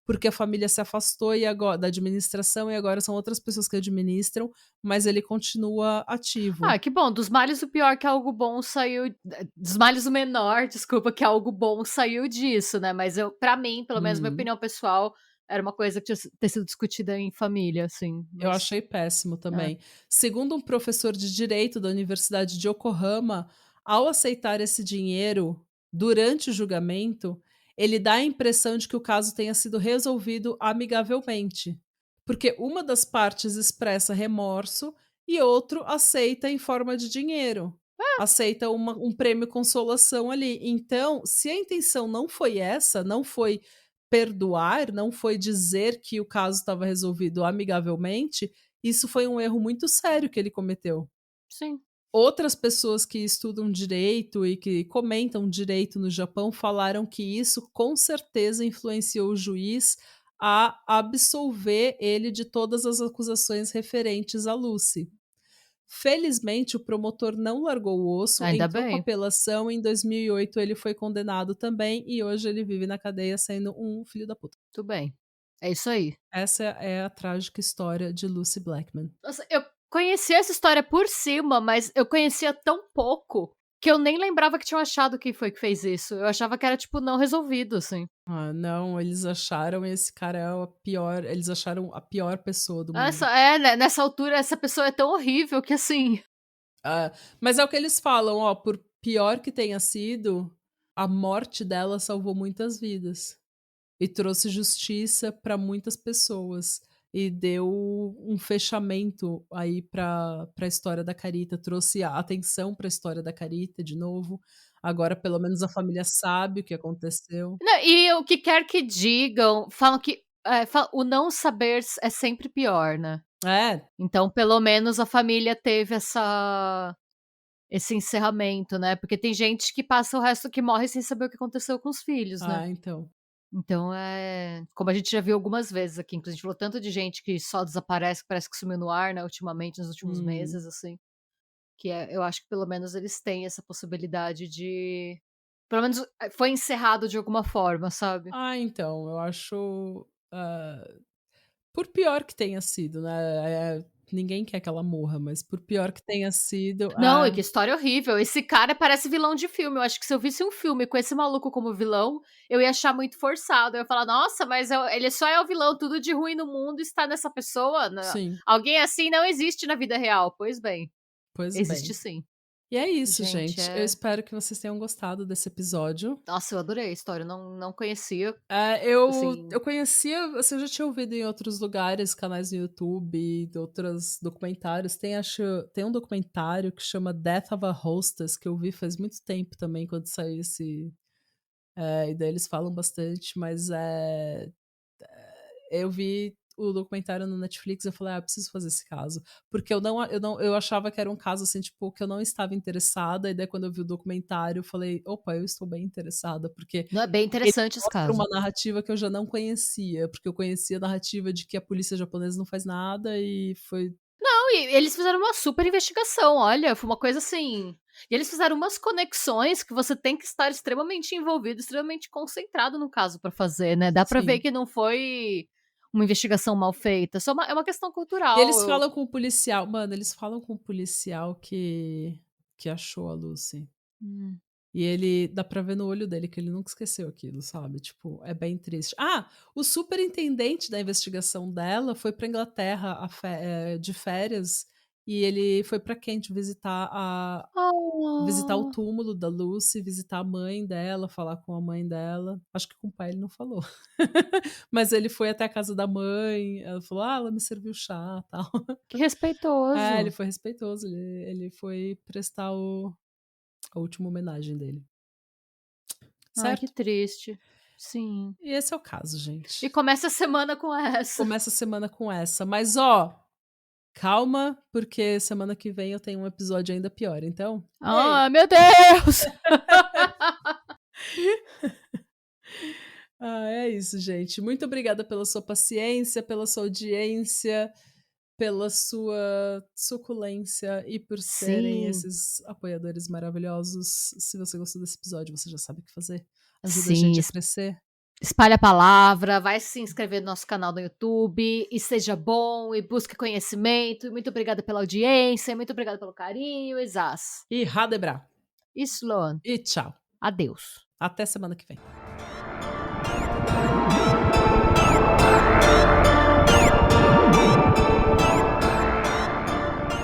porque a família se afastou da administração e agora são outras pessoas que administram, mas ele continua ativo. Ah, que bom, dos males o pior que algo bom saiu dos males o menor, desculpa, que algo bom saiu disso, né, mas eu pra mim, pelo menos minha Hum. opinião pessoal, era uma coisa que tinha ter sido discutida em família, assim, Eu mas achei péssimo é. também. Segundo um professor de direito da Universidade de Yokohama, ao aceitar esse dinheiro durante o julgamento, ele dá a impressão de que o caso tenha sido resolvido amigavelmente, porque uma das partes expressa remorso e outro aceita em forma de dinheiro. Aceita um prêmio consolação ali. Então, se a intenção não foi essa, não foi perdoar, não foi dizer que o caso estava resolvido amigavelmente, isso foi um erro muito sério que ele cometeu. Sim. Outras pessoas que estudam direito e que comentam direito no Japão falaram que isso com certeza influenciou o juiz a absolver ele de todas as acusações referentes a Lucy. Felizmente, o promotor não largou o osso, Ainda entrou com bem, apelação, em 2008 ele foi condenado também e hoje ele vive na cadeia sendo um filho da puta. tudo bem. É isso aí. Essa é a trágica história de Lucy Blackman. Nossa, eu conhecia essa história por cima, mas eu conhecia tão pouco, que eu nem lembrava que tinham achado quem foi que fez isso. Eu achava que era, tipo, não resolvido, assim. Ah, não, eles acharam esse cara é a pior, eles acharam a pior pessoa do mundo. Né, nessa altura, essa pessoa é tão horrível que, assim. Ah, mas é o que eles falam, ó, por pior que tenha sido, a morte dela salvou muitas vidas e trouxe justiça para muitas pessoas. e deu um fechamento aí pra história da Carita, trouxe a atenção pra história da Carita de novo. Agora pelo menos a família sabe o que aconteceu. Não, e o que quer que digam, falam que, o não saber é sempre pior, né. É. Então pelo menos a família teve esse encerramento, né, porque tem gente que passa o resto que morre sem saber o que aconteceu com os filhos, né. Ah, então. Então, como a gente já viu algumas vezes aqui, inclusive a gente falou tanto de gente que só desaparece, que parece que sumiu no ar, né, ultimamente, nos últimos Uhum. meses, assim, que eu acho que pelo menos eles têm essa possibilidade de pelo menos, foi encerrado de alguma forma, sabe. Ah, então, eu acho, por pior que tenha sido, né, ninguém quer que ela morra, mas por pior que tenha sido Não, e que história horrível. Esse cara parece vilão de filme. Eu acho que se eu visse um filme com esse maluco como vilão, eu ia achar muito forçado. Eu ia falar, nossa, mas ele só é o vilão, tudo de ruim no mundo está nessa pessoa. sim, Alguém assim não existe na vida real. Pois bem, pois existe bem. sim. E é isso, Gente, gente. Eu espero que vocês tenham gostado desse episódio. Nossa, eu adorei a história. Eu não conhecia, Eu assim. conhecia, assim, eu já tinha ouvido em outros lugares, canais no YouTube, de outros documentários. Tem um documentário que chama Death of a Hostess, que eu vi faz muito tempo também, quando saiu esse. E daí eles falam bastante, mas eu vi o documentário no Netflix e eu falei: "Ah, eu preciso fazer esse caso". Porque eu achava que era um caso, assim, tipo, que eu não estava interessada, e daí quando eu vi o documentário eu falei: "Opa, eu estou bem interessada", porque Não, é bem ele interessante esse mostra caso. uma narrativa que eu já não conhecia, porque eu conhecia a narrativa de que a polícia japonesa não faz nada e foi. Não, e eles fizeram uma super investigação, olha, foi uma coisa assim. E eles fizeram umas conexões que você tem que estar extremamente envolvido, extremamente concentrado no caso pra fazer, né? Dá pra ver Sim. que não foi uma investigação mal feita, é uma questão E cultural. eles falam com o policial, mano, eles falam com o policial que achou a Lucy. Hum. E ele dá pra ver no olho dele que ele nunca esqueceu aquilo, sabe, tipo, é bem triste. Ah, o superintendente da investigação dela foi pra Inglaterra de férias, e ele foi pra Kent visitar o Ah, túmulo da Lucy, visitar a mãe dela, falar com a mãe dela. Acho que com o pai ele não falou. Mas ele foi até a casa da mãe, ela falou: "Ah, ela me serviu chá, tal". que Ele respeitoso. foi respeitoso, ele foi prestar a última homenagem dele. Ai, que Certo? triste. Sim. E esse é o caso, E gente. começa a semana com essa. Começa a semana com essa, mas ó, calma, porque semana que vem eu tenho um episódio ainda pior, então, ei. Ah, meu Deus! É isso, gente. Muito obrigada pela sua paciência, pela sua audiência, pela sua suculência e por serem Sim, esses apoiadores maravilhosos. Se você gostou desse episódio, você já sabe o que fazer. Ajuda a sim. gente a crescer. Espalhe a palavra, vai se inscrever no nosso canal do YouTube, e seja bom, e busque conhecimento. E muito obrigada pela audiência, muito obrigada pelo carinho, Isas. E Radebra. E Sloan, E tchau. adeus. Até semana que vem.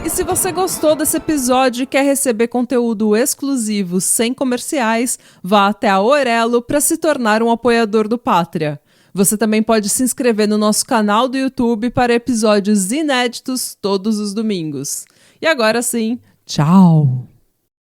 E se você gostou desse episódio e quer receber conteúdo exclusivo sem comerciais, vá até a Orelo para se tornar um apoiador do Pátria. Você também pode se inscrever no nosso canal do YouTube para episódios inéditos todos os domingos. E agora sim, tchau!